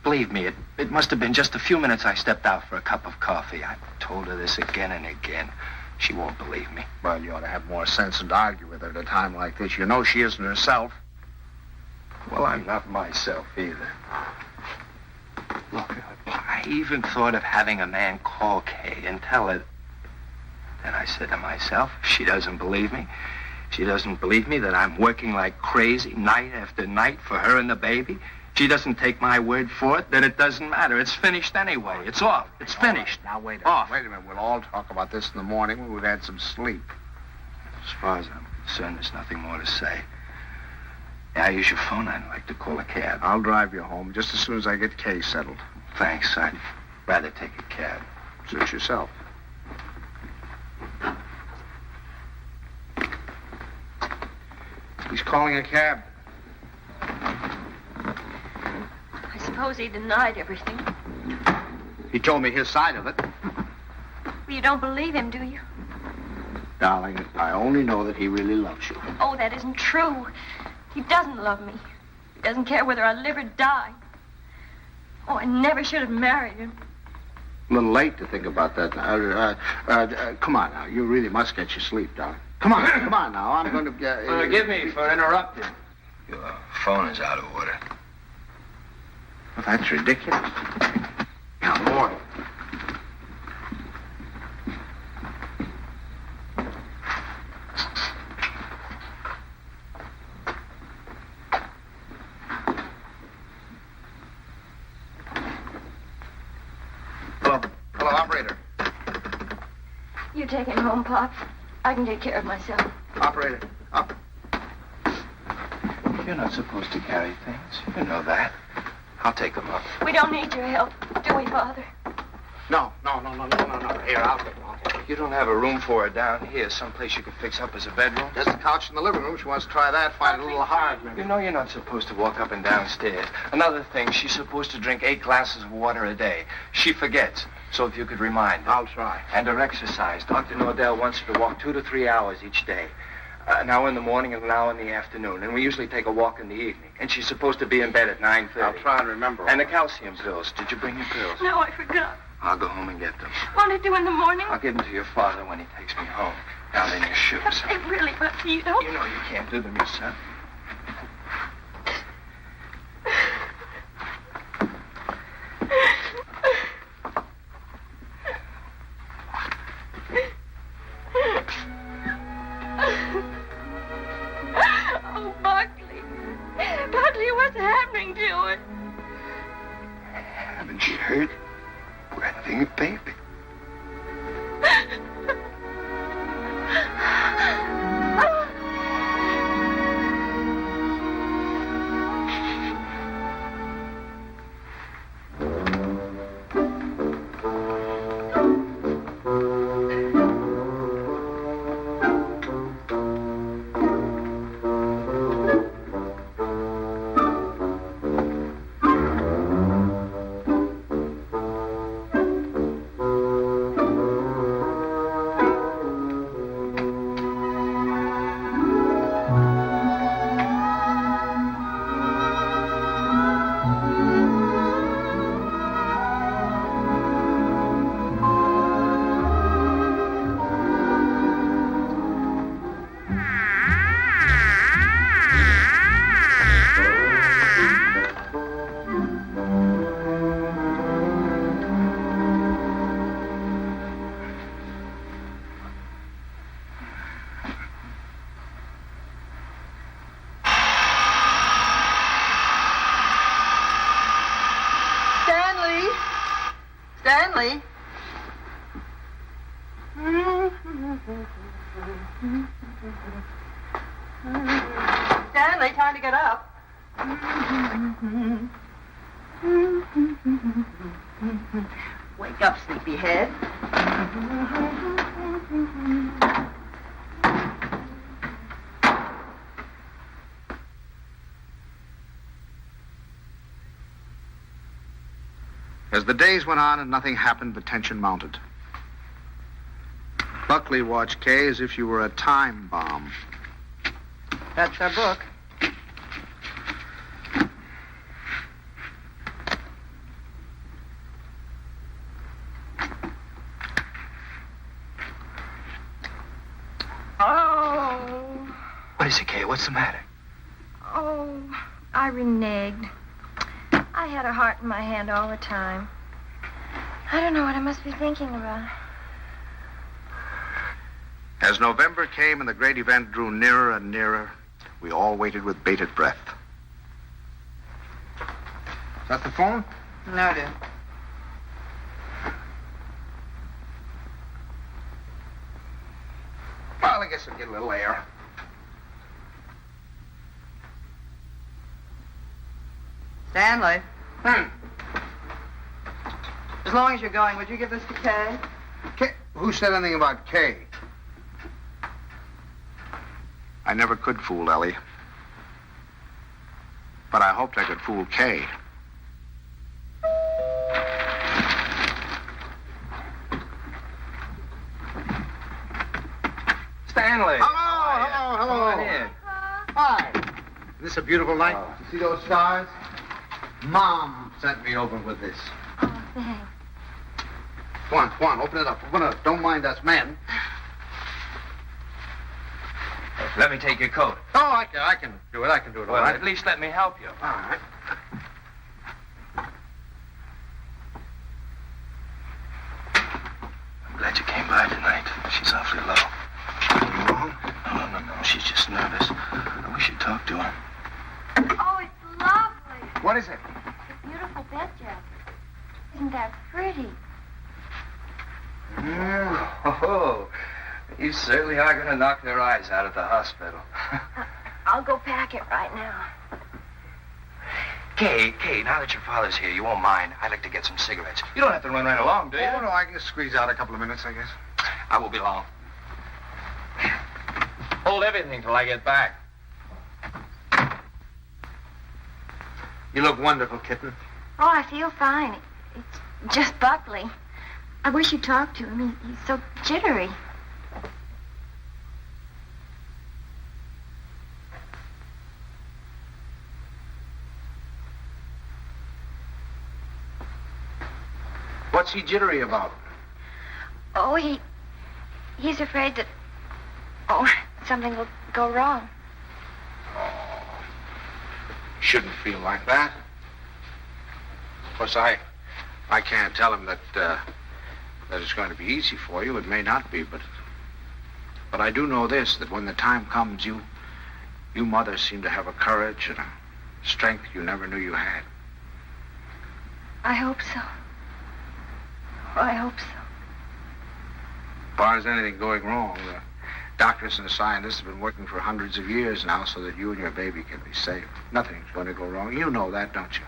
Believe me, it must have been just a few minutes I stepped out for a cup of coffee. I told her this again and again. She won't believe me. Well, you ought to have more sense than to argue with her at a time like this. You know she isn't herself. Well, I'm not myself either. Look, I even thought of having a man call Kay and tell her. Then I said to myself, if she doesn't believe me, she doesn't believe me that I'm working like crazy night after night for her and the baby. She doesn't take my word for it, then it doesn't matter. It's finished anyway. It's off. It's finished. Now, wait a Off. minute. We'll all talk about this in the morning when we've had some sleep. As far as I'm concerned, there's nothing more to say. Yeah, I use your phone. I'd like to call a cab. I'll drive you home just as soon as I get Kay settled. Thanks. I'd rather take a cab. Suit yourself. He's calling a cab. I suppose he denied everything. He told me his side of it. Well, you don't believe him, do you? Darling, I only know that he really loves you. Oh, that isn't true. He doesn't love me. He doesn't care whether I live or die. Oh, I never should have married him. A little late to think about that. Come on now. You really must get your sleep, darling. Come on now. I'm going to... Forgive me for interrupting. Your phone is out of order. Well, that's ridiculous. Now, Lord. Hello, operator. You take him home, Pop. I can take care of myself. Operator. You're not supposed to carry things. You know that. I'll take them up. We don't need your help, do we, Father? No. Here, I'll take him. You don't have a room for her down here, someplace you could fix up as a bedroom? There's a couch in the living room. She wants to try that. Find it a little hard, maybe. You know you're not supposed to walk up and downstairs. Another thing, she's supposed to drink 8 glasses of water a day. She forgets. So if you could remind her. I'll try. And her exercise. Dr. Nordell wants her to walk 2 to 3 hours each day. An hour in the morning and an hour in the afternoon. And we usually take a walk in the evening. And she's supposed to be in bed at 9:30. I'll try and remember. And the calcium pills. Did you bring your pills? No, I forgot. I'll go home and get them. Won't it do in the morning? I'll give them to your father when he takes me home. Down in your shoes. They really, but you don't. You know you can't do them yourself. Oh, Buckley. Buckley, what's happening to it? Haven't you heard? We're having a baby. Stanley. Stanley, time to get up. Wake up, sleepyhead. As the days went on and nothing happened, the tension mounted. Buckley watched Kay as if she were a time bomb. That's our book. Oh. What is it, Kay? What's the matter? Oh, I reneged. I had a heart in my hand all the time. I don't know what I must be thinking about. As November came and the great event drew nearer and nearer, we all waited with bated breath. Is that the phone? No, dear. Well, I guess I'll get a little air. Stanley. As long as you're going, would you give this to Kay? Kay? Who said anything about Kay? I never could fool Ellie. But I hoped I could fool Kay. Stanley. Hello. Come on in. Hi. Isn't this a beautiful night? See those stars? Mom sent me over with this. Oh, thanks. Come on, open it up. Don't mind us men. Let me take your coat. Oh, I can do it. I can do it all Well, right. at least let me help you. All right. I'm glad you came by tonight. She's awfully low. Anything wrong? No. She's just nervous. I wish you'd talk to her. Oh, it's lovely. What is it? It's a beautiful bed jacket. Isn't that pretty? Oh, you certainly are going to knock their eyes out at the hospital. I'll go pack it right now. Kay, now that your father's here, you won't mind. I'd like to get some cigarettes. You don't have to run right along, do you? Oh, no, I can just squeeze out a couple of minutes, I guess. I won't be long. Hold everything till I get back. You look wonderful, kitten. Oh, I feel fine. It's just Buckley. I wish you'd talk to him. He's so jittery. What's he jittery about? Oh, he's afraid that, something will go wrong. Oh, shouldn't feel like that. Of course, I can't tell him that it's going to be easy for you. It may not be, but I do know this, that when the time comes, you mothers seem to have a courage and a strength you never knew you had. I hope so. Oh, I hope so. As far as anything going wrong, the doctors and the scientists have been working for hundreds of years now so that you and your baby can be safe. Nothing's going to go wrong. You know that, don't you?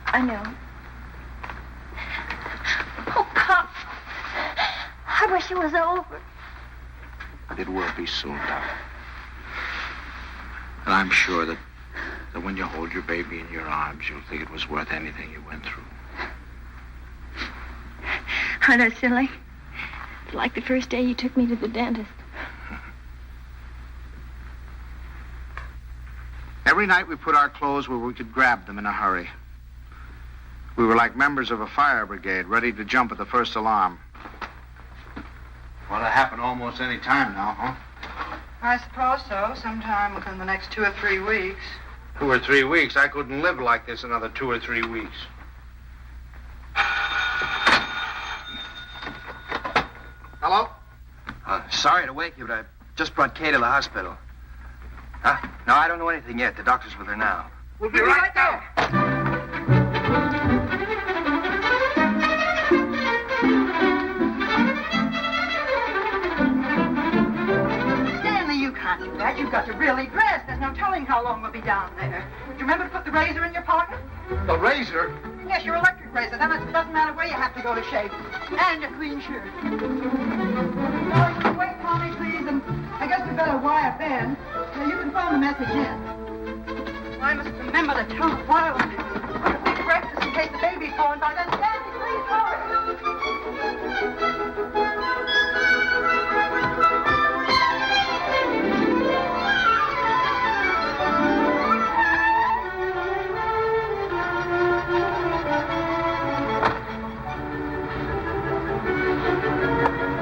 I know. Oh, Pop. I wish it was over. It will be soon, darling. And I'm sure that when you hold your baby in your arms, you'll think it was worth anything you went through. Aren't I silly? It's like the first day you took me to the dentist. Every night we put our clothes where we could grab them in a hurry. We were like members of a fire brigade, ready to jump at the first alarm. Well, it'll happen almost any time now, huh? I suppose so. Sometime within the next 2 or 3 weeks. 2 or 3 weeks? I couldn't live like this another 2 or 3 weeks. Hello? Sorry to wake you, but I just brought Kay to the hospital. Huh? No, I don't know anything yet. The doctor's with her now. We'll be right there. got to really dress. There's no telling how long we'll be down there. Do you remember to put the razor in your pocket? The razor? Yes, your electric razor. Then it doesn't matter where you have to go to shave. And a clean shirt. Now, wait, Tommy, please, and I guess we better wire Ben. Now, you can phone the message in. I must remember to tell the file. A big breakfast in case the baby's born by then. Sandy, please hurry.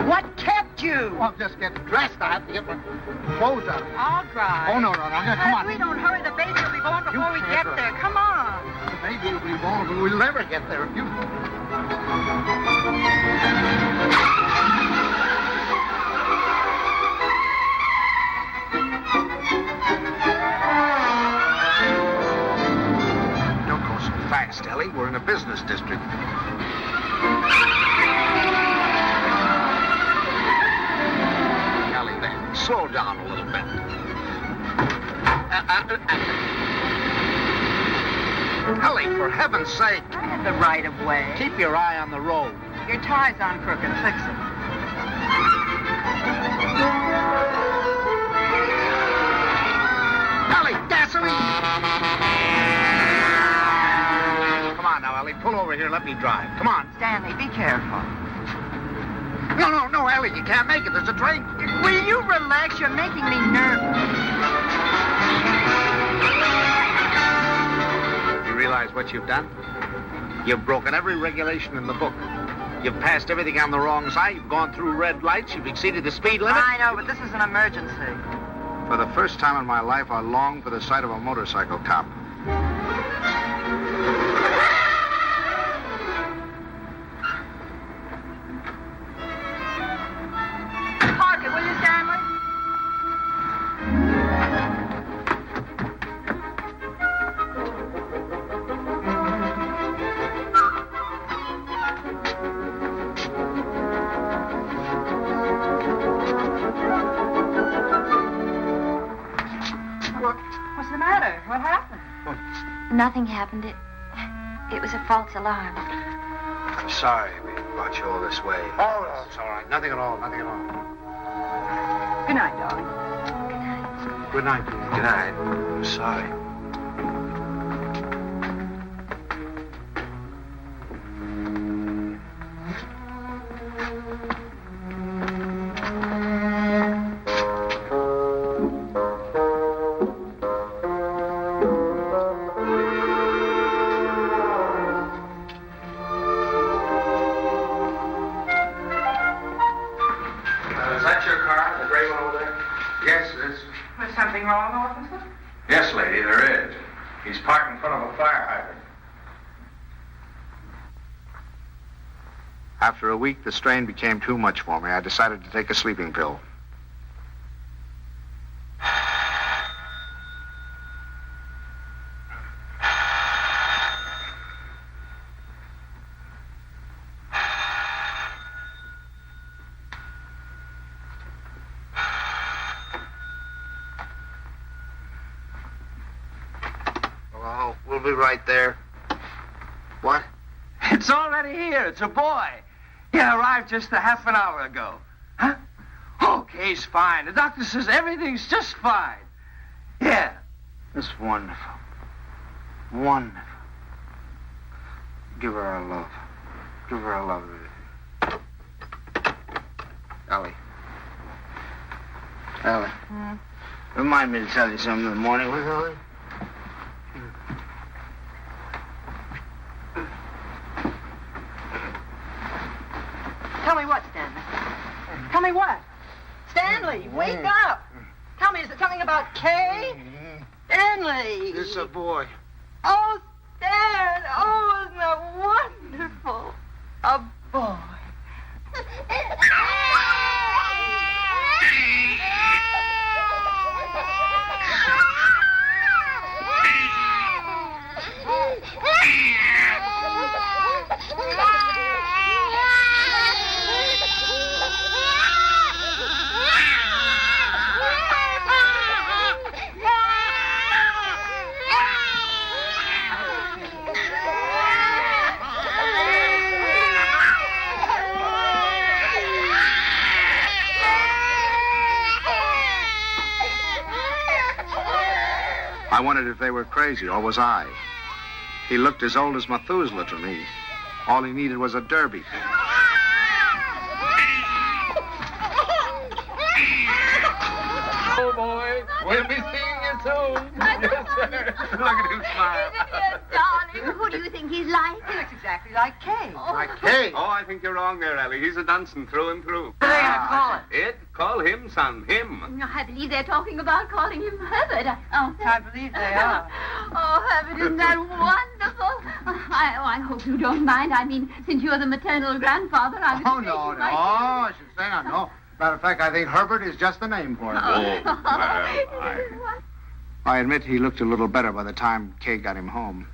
What kept you? I'm just getting dressed. I have to get my clothes on. All right. Oh, no. Come on. We don't hurry. The baby will be born before we get there. Come on. The baby will be born, but we'll never get there if you... Don't go so fast, Ellie. We're in a business district. Ellie, then, slow down a little bit. Ellie, for heaven's sake. I had the right of way. Keep your eye on the road. Your tie's on crooked. Fix it. Ellie, gasoline! Come on now, Ellie. Pull over here. Let me drive. Come on. Stanley, be careful. No, Ellie. You can't make it. There's a train. Will you relax? You're making me nervous. You realize what you've done? You've broken every regulation in the book. You've passed everything on the wrong side. You've gone through red lights. You've exceeded the speed limit. I know, but this is an emergency. For the first time in my life, I long for the sight of a motorcycle cop. Park it, will you, Stanley? What's the matter? What happened? Nothing happened. It was a false alarm. I'm sorry we brought you all this way. Oh, no, it's all right. Nothing at all. Good night, darling. Good night. Good night. I'm sorry. Is that your car, the gray one over there? Yes, it is. There's something wrong, officer? Yes, lady, there is. He's parked in front of a fire hydrant. After a week, the strain became too much for me. I decided to take a sleeping pill. Oh, we'll be right there. What? It's already here. It's a boy. He arrived just a half an hour ago. Huh? Okay, he's fine. The doctor says everything's just fine. Yeah. It's wonderful. Wonderful. Give her our love. Give her our love. Ellie. Remind me to tell you something in the morning, will you, Ellie? Tell me what, Stanley? Tell me what? Stanley, wake up! Tell me, is it something about Kay? Stanley! It's a boy. Oh, Stan! Oh, isn't that wonderful? A boy. I wondered if they were crazy, or was I? He looked as old as Methuselah to me. All he needed was a derby. Oh, boy. We'll be seeing you soon. Yes, sir. Look at him smile. Darling, who do you think he's like? He looks exactly like Kay. Like Kay. Oh, I think you're wrong there, Ellie. He's a Dunson through and through. What are they going to call it? It? Call him, son. Him. I believe they're talking about calling him Herbert. Oh, I believe they are. Oh, Herbert, isn't that wonderful? I hope you don't mind. I mean, since you're the maternal grandfather, I was Oh, thinking no, you no. might- I should say no. Matter of fact, I think Herbert is just the name for it. I admit he looked a little better by the time Kay got him home.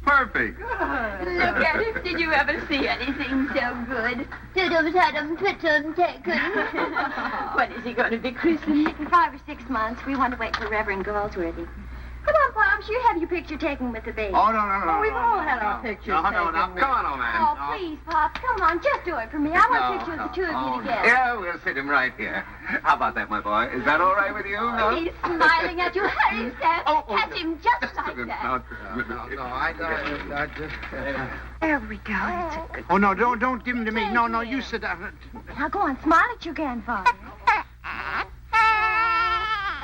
Perfect. Look at him. Did you ever see anything so good? Tudum, tudum, twitum, tecum. When is he going to be christened? In 5 or 6 months, we want to wait for Reverend Galsworthy. Come on, Pops, you have your picture taken with the baby. Oh, no. We've all had our pictures No. Come on, old man. Oh, please, Pops, come on, just do it for me. I want a picture of the two of you together. Yeah, we'll sit him right here. How about that, my boy? Is that all right with you? No? He's smiling at you. Hurry, Sam. Catch him just like that. No, I just... There we go. That's a good... Oh, no, don't give him to me. No, you sit down. Now go on, smile at your grandfather.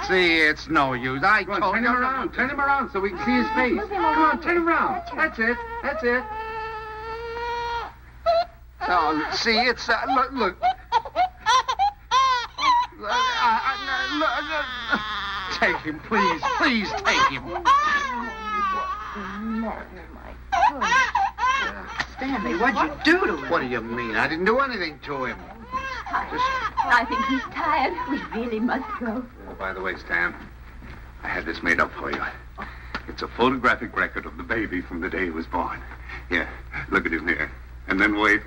See, it's no use. I Go on, told turn you. him around. Turn him around so we can see his face. Move him Come over on, turn him around. That's it. No, see, it's... look. Look. Take him, please. Please take him. Stanley, what'd you do to him? What do you mean? I didn't do anything to him. I think he's tired. We really must go. Oh, by the way, Stan, I had this made up for you. It's a photographic record of the baby from the day he was born. Here, look at him here. And then wait.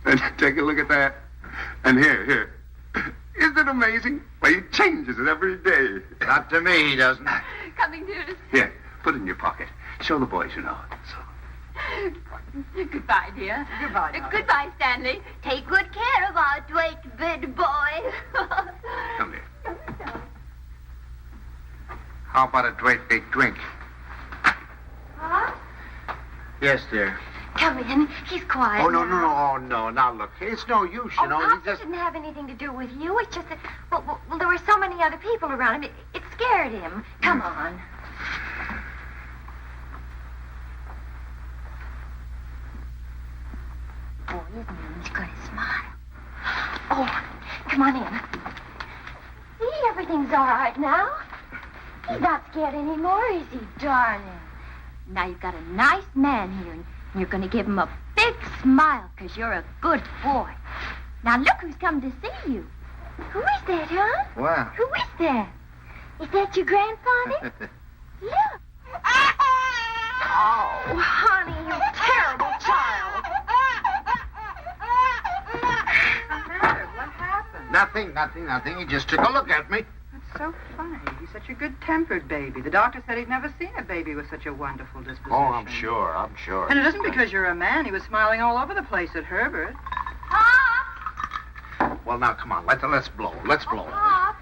And take a look at that. And here. Isn't it amazing? Well, he changes it every day. Not to me, he doesn't. Coming, dearest. Here, put it in your pocket. Show the boys you know it. So. Goodbye, dear. Goodbye, darling. Goodbye, Stanley. Take good care of our Dwight big boy. Come here. How about a great big drink? Huh? Yes, dear. Come in. He's quiet. Oh, no. now. Oh, no. Now, look, it's no use, Oh, you know. Pops, He just... it didn't have anything to do with you. It's just that, well, there were so many other people around him. It scared him. Come on. Boy, isn't he going to smile? Oh, come on in. See, everything's all right now. He's not scared anymore, is he, darling? Now you've got a nice man here, and you're going to give him a big smile because you're a good boy. Now look who's come to see you. Who is that, huh? Wow. Who is that? Is that your grandfather? Look. Oh, honey, you terrible child. What happened? Nothing. He just took a look at me. That's so funny. He's such a good-tempered baby. The doctor said he'd never seen a baby with such a wonderful disposition. Oh, I'm sure. And it isn't because you're a man. He was smiling all over the place at Herbert. Well, now, come on. Let's blow. Pop.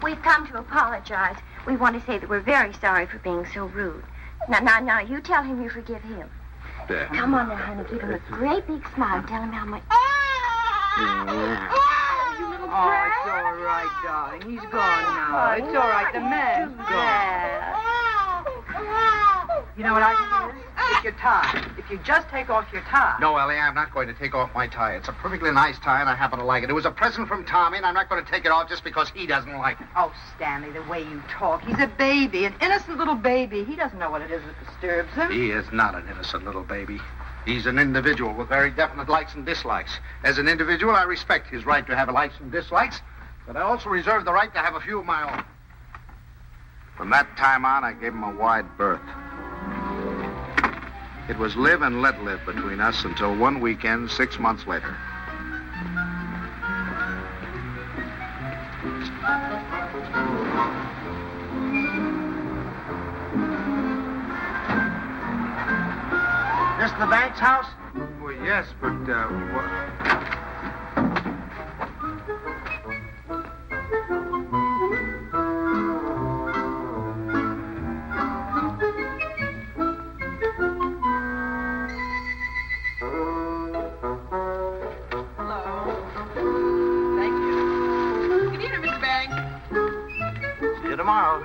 We've come to apologize. We want to say that we're very sorry for being so rude. Now, you tell him you forgive him. There. Come on now, honey. Give him a great big smile. Tell him how much... Oh, it's all right, darling. He's gone now. It's all right. The man's gone. You know what I can do? It's your tie. If you just take off your tie. No, Ellie, I'm not going to take off my tie. It's a perfectly nice tie, and I happen to like it. It was a present from Tommy, and I'm not going to take it off just because he doesn't like it. Oh, Stanley, the way you talk. He's a baby, an innocent little baby. He doesn't know what it is that disturbs him. He is not an innocent little baby. He's an individual with very definite likes and dislikes. As an individual, I respect his right to have likes and dislikes, but I also reserve the right to have a few of my own. From that time on, I gave him a wide berth. It was live and let live between us until one weekend 6 months later. This the bank's house? Well, yes, but, tomorrow.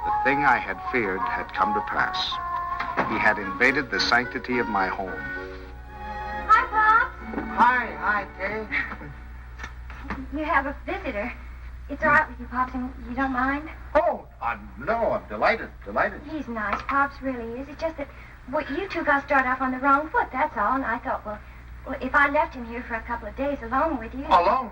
The thing I had feared had come to pass. He had invaded the sanctity of my home. Hi, Pops. Hi, Kay. You have a visitor. It's all right with you, Pops, and you don't mind? Oh, no, I'm delighted. He's nice. Pops really is. It's just that you two got started off on the wrong foot, that's all. And I thought, well, if I left him here for a couple of days alone with you... Alone?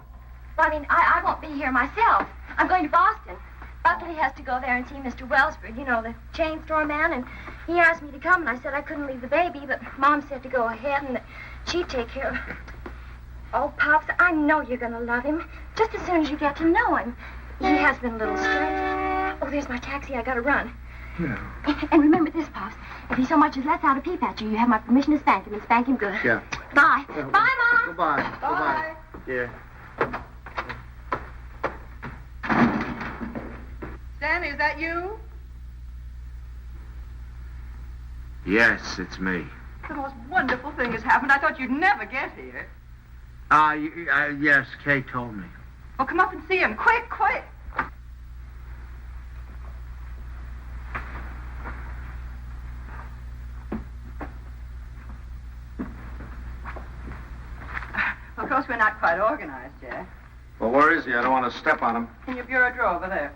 Well, I mean, I won't be here myself. I'm going to Boston. Buckley has to go there and see Mr. Wellsford, you know, the chain store man, and he asked me to come, and I said I couldn't leave the baby, but Mom said to go ahead and that she'd take care of it. Oh, Pops, I know you're going to love him, just as soon as you get to know him. He has been a little strange. Oh, there's my taxi. I got to run. Yeah. And remember this, Pops. If he so much as lets out a peep at you, you have my permission to spank him, and spank him good. Yeah. Bye. Yeah. Bye, Mom. Goodbye. Bye. Yeah. Stanley, is that you? Yes, it's me. The most wonderful thing has happened. I thought you'd never get here. Yes, Kay told me. Well, come up and see him. Quick. Of course, we're not quite organized yet. Well, where is he? I don't want to step on him. In your bureau drawer over there.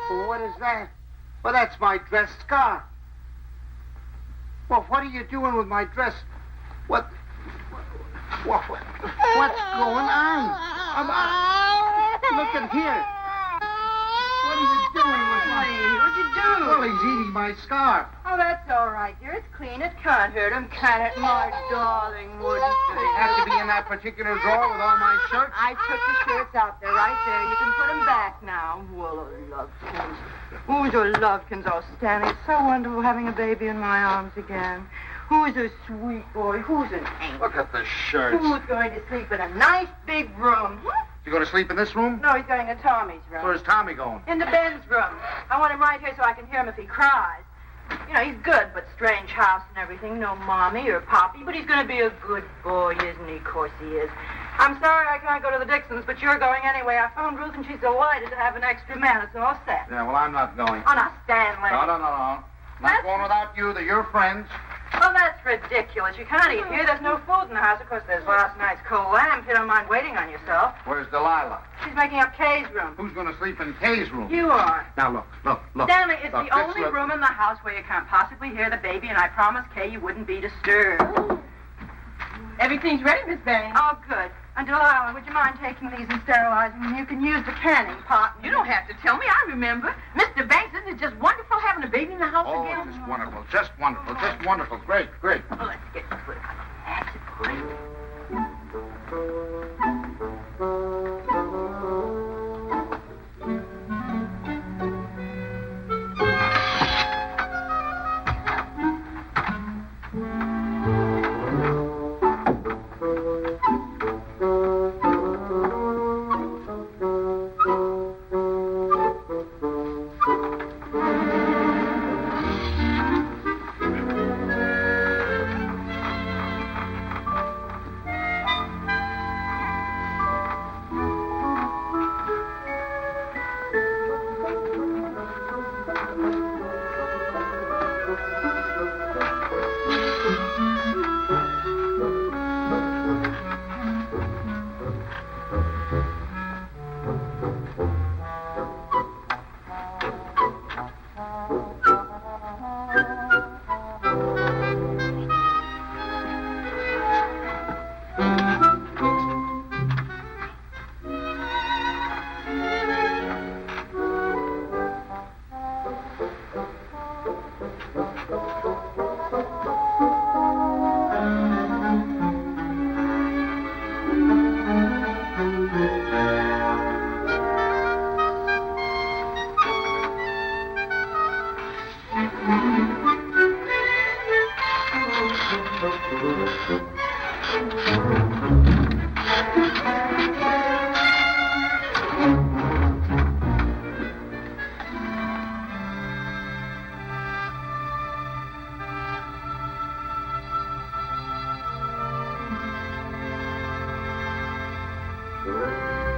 Well, what is that? Well, that's my dress scarf. Well, what are you doing with my dress? What's going on? Look at here. What are you doing with my... What'd you do? Well, he's eating my scarf. Oh, that's all right, dear. It's clean. It can't hurt him, can it, my darling? Wouldn't Does he have to be in that particular drawer with all my shirts? I took the shirts out there, right there. You can put them back now. Well, Lovekins. Oh, your Lovekins. Oh, Stanley, it's so wonderful having a baby in my arms again. Who's a sweet boy? Who's an angel? Look at the shirts. Who's going to sleep in a nice big room? You going to sleep in this room? No, he's going to Tommy's room. Where's Tommy going? In the Ben's room. I want him right here so I can hear him if he cries. You know, he's good, but strange house and everything. No mommy or poppy, but he's going to be a good boy, isn't he? Of course he is. I'm sorry I can't go to the Dixons, but you're going anyway. I phoned Ruth, and she's delighted to have an extra man. It's all set. Yeah, well, I'm not going. Oh, now, Stanley. No. Not going without you. They're your friends. Well, that's ridiculous. You can't eat here. There's no food in the house. Of course, there's last night's cold lamb. If you don't mind waiting on yourself. Where's Delilah? She's making up Kay's room. Who's going to sleep in Kay's room? You are. Now, look. Stanley, it's Look, the let's only look. room in the house where you can't possibly hear the baby, and I promised Kay you wouldn't be disturbed. Everything's ready, Miss Baines. Oh, good. And Delilah, would you mind taking these and sterilizing them? You can use the canning pot. You don't have to tell me. I remember. Mr. Banks, isn't it just wonderful having a baby in the house Oh, again? just wonderful. Just wonderful. Great. Well, let's get to it. That's it, boy.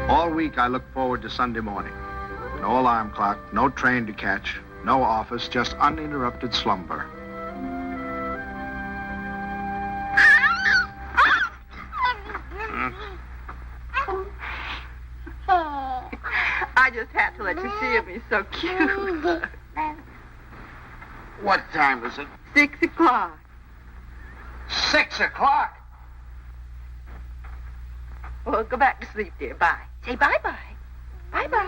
All week I look forward to Sunday morning. No alarm clock, no train to catch, no office, just uninterrupted slumber. I just had to let you see him. He's so cute. What time is it? 6 o'clock. 6 o'clock? Well, go back to sleep, dear. Bye. Say bye-bye. Bye-bye.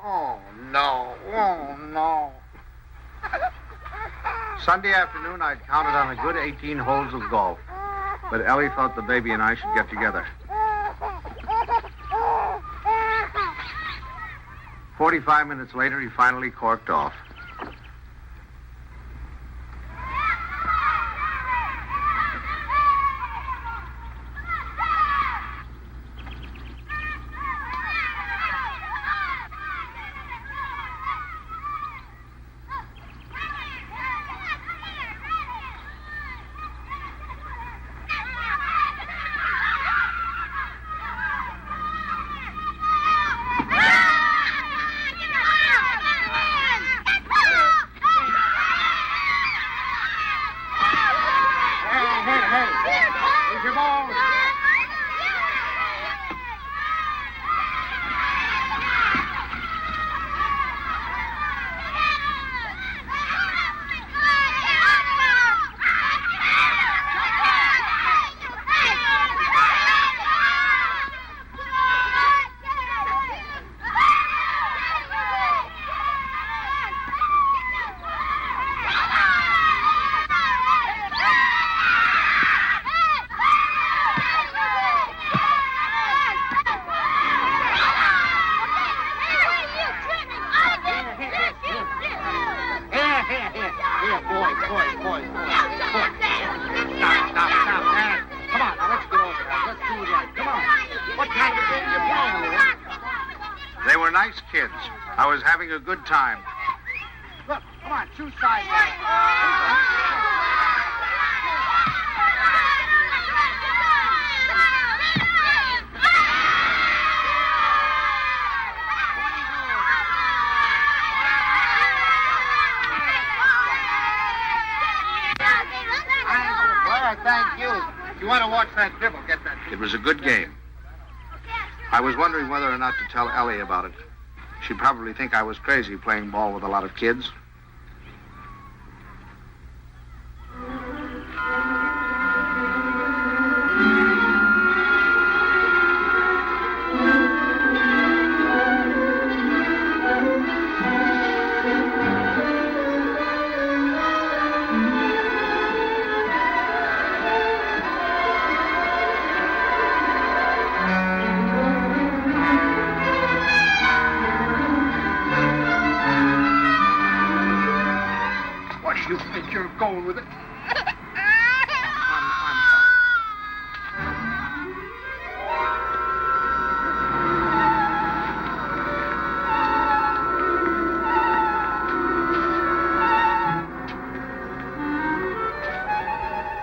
Oh, no. Oh, no. Sunday afternoon, I'd counted on a good 18 holes of golf. But Ellie thought the baby and I should get together. 45 minutes later, he finally corked off. They were nice kids. I was having a good time. Look, come on, choose sides. Thank you. If you want to watch that dribble, get that. It was a good game. I was wondering whether or not to tell Ellie about it. She'd probably think I was crazy playing ball with a lot of kids. You're going with it.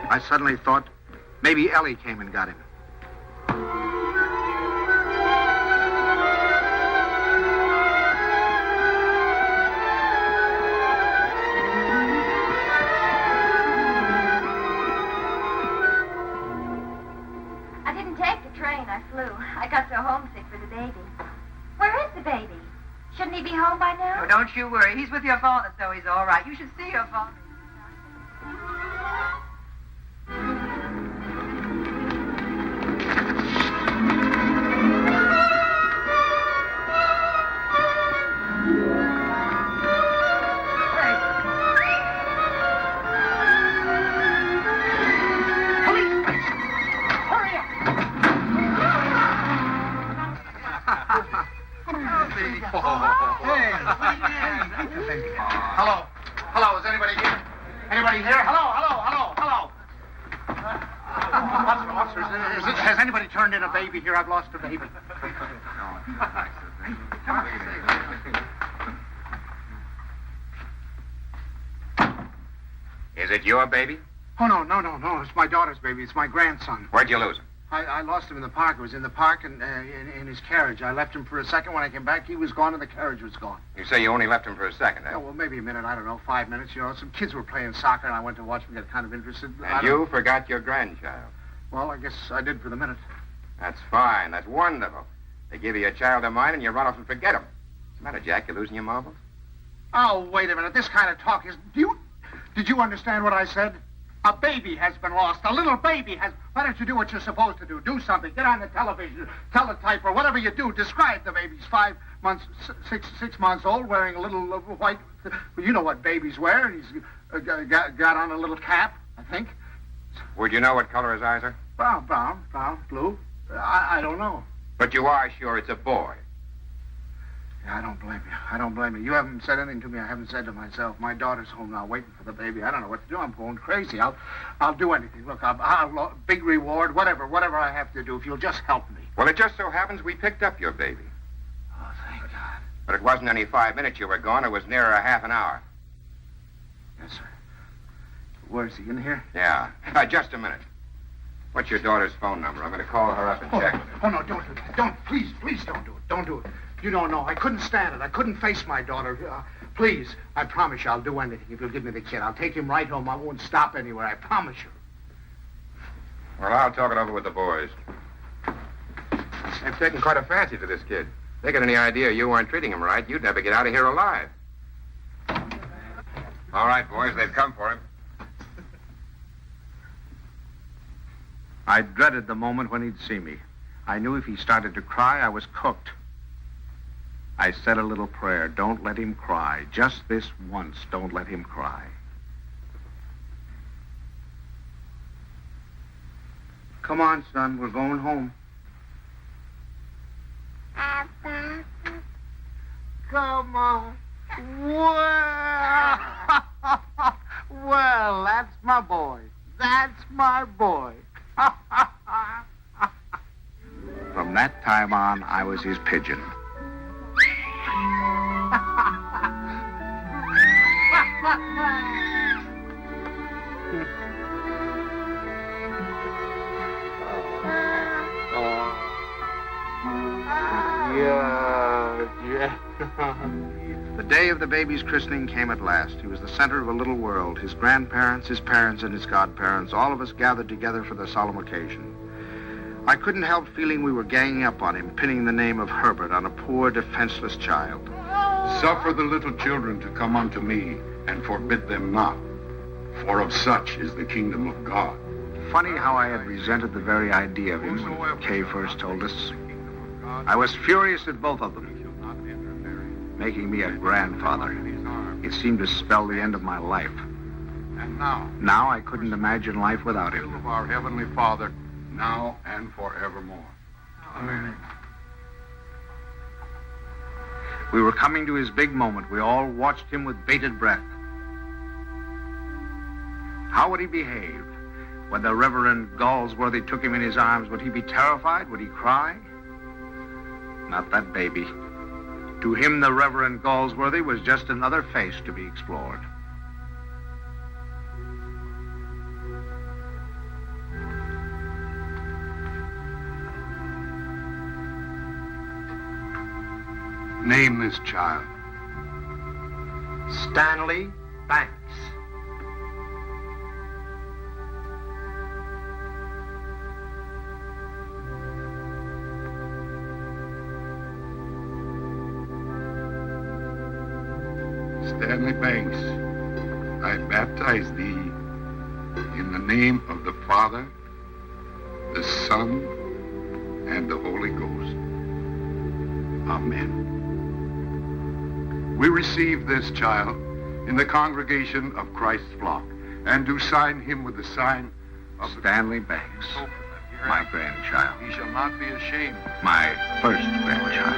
I suddenly thought maybe Ellie came and got him. I got so homesick for the baby. Where is the baby? Shouldn't he be home by now? Oh, don't you worry. He's with your father, so he's all right. You should see your father. Hello. Hello, is anybody here? Anybody anybody here? Hello. Officers, has anybody turned in a baby here? I've lost a baby. Is it your baby? Oh, no. It's my daughter's baby. It's my grandson. Where'd you lose him? I lost him in the park. I was in the park and in his carriage. I left him for a second. When I came back, he was gone and the carriage was gone. You say you only left him for a second, Oh, eh? well, maybe a minute. I don't know, 5 minutes. You know, some kids were playing soccer, and I went to watch them get kind of interested. And you forgot your grandchild. Well, I guess I did for the minute. That's fine. That's wonderful. They give you a child of mine and you run off and forget him. What's the matter, Jack? You losing your marbles? Oh, wait a minute. This kind of talk is... Did you understand what I said? A baby has been lost. A little baby has... Why don't you do what you're supposed to do? Do something. Get on the television, teletype, or whatever you do. Describe the baby. He's 5 months, 6 months old, wearing a little white... You know what babies wear. He's got on a little cap, I think. Would you know what color his eyes are? Brown, blue. I don't know. But you are sure it's a boy. Yeah, I don't blame you. You haven't said anything to me I haven't said to myself. My daughter's home now waiting for the baby. I don't know what to do. I'm going crazy. I'll do anything. Look, I'll big reward, whatever I have to do, if you'll just help me. Well, it just so happens we picked up your baby. Oh, thank God. But it wasn't any 5 minutes you were gone. It was nearer a half an hour. Yes, sir. Where's he, in here? Yeah. Just a minute. What's your daughter's phone number? I'm going to call her up and check. Oh, no, don't do that. Please don't do it. Don't do it. You don't know. I couldn't stand it. I couldn't face my daughter. Please, I promise you I'll do anything if you'll give me the kid. I'll take him right home. I won't stop anywhere. I promise you. Well, I'll talk it over with the boys. They've taken quite a fancy to this kid. If they got any idea you weren't treating him right, you'd never get out of here alive. All right, boys, they've come for him. I dreaded the moment when he'd see me. I knew if he started to cry, I was cooked. I said a little prayer. Don't let him cry. Just this once, don't let him cry. Come on, son. We're going home. Come on. Well, that's my boy. That's my boy. From that time on, I was his pigeon. The day of the baby's christening came at last. He was the center of a little world. His grandparents, his parents, and his godparents, all of us gathered together for the solemn occasion. I couldn't help feeling we were ganging up on him, pinning the name of Herbert on a poor, defenseless child. Suffer the little children to come unto me, and forbid them not, for of such is the kingdom of God. Funny how I had resented the very idea of him when Kay first told us. I was furious at both of them. Making me a grandfather. It seemed to spell the end of my life. And now, Now I couldn't imagine life without the will him. of our Heavenly Father, now and forevermore. Amen. We were coming to his big moment. We all watched him with bated breath. How would he behave? When the Reverend Galsworthy took him in his arms, would he be terrified? Would he cry? Not that baby. To him, the Reverend Galsworthy was just another face to be explored. Name this child. Stanley Banks. Stanley Banks, I baptize thee in the name of the Father, the Son, and the Holy Ghost. Amen. We receive this child in the congregation of Christ's flock, and do sign him with the sign of Stanley Banks, my grandchild. He shall not be ashamed. My first grandchild.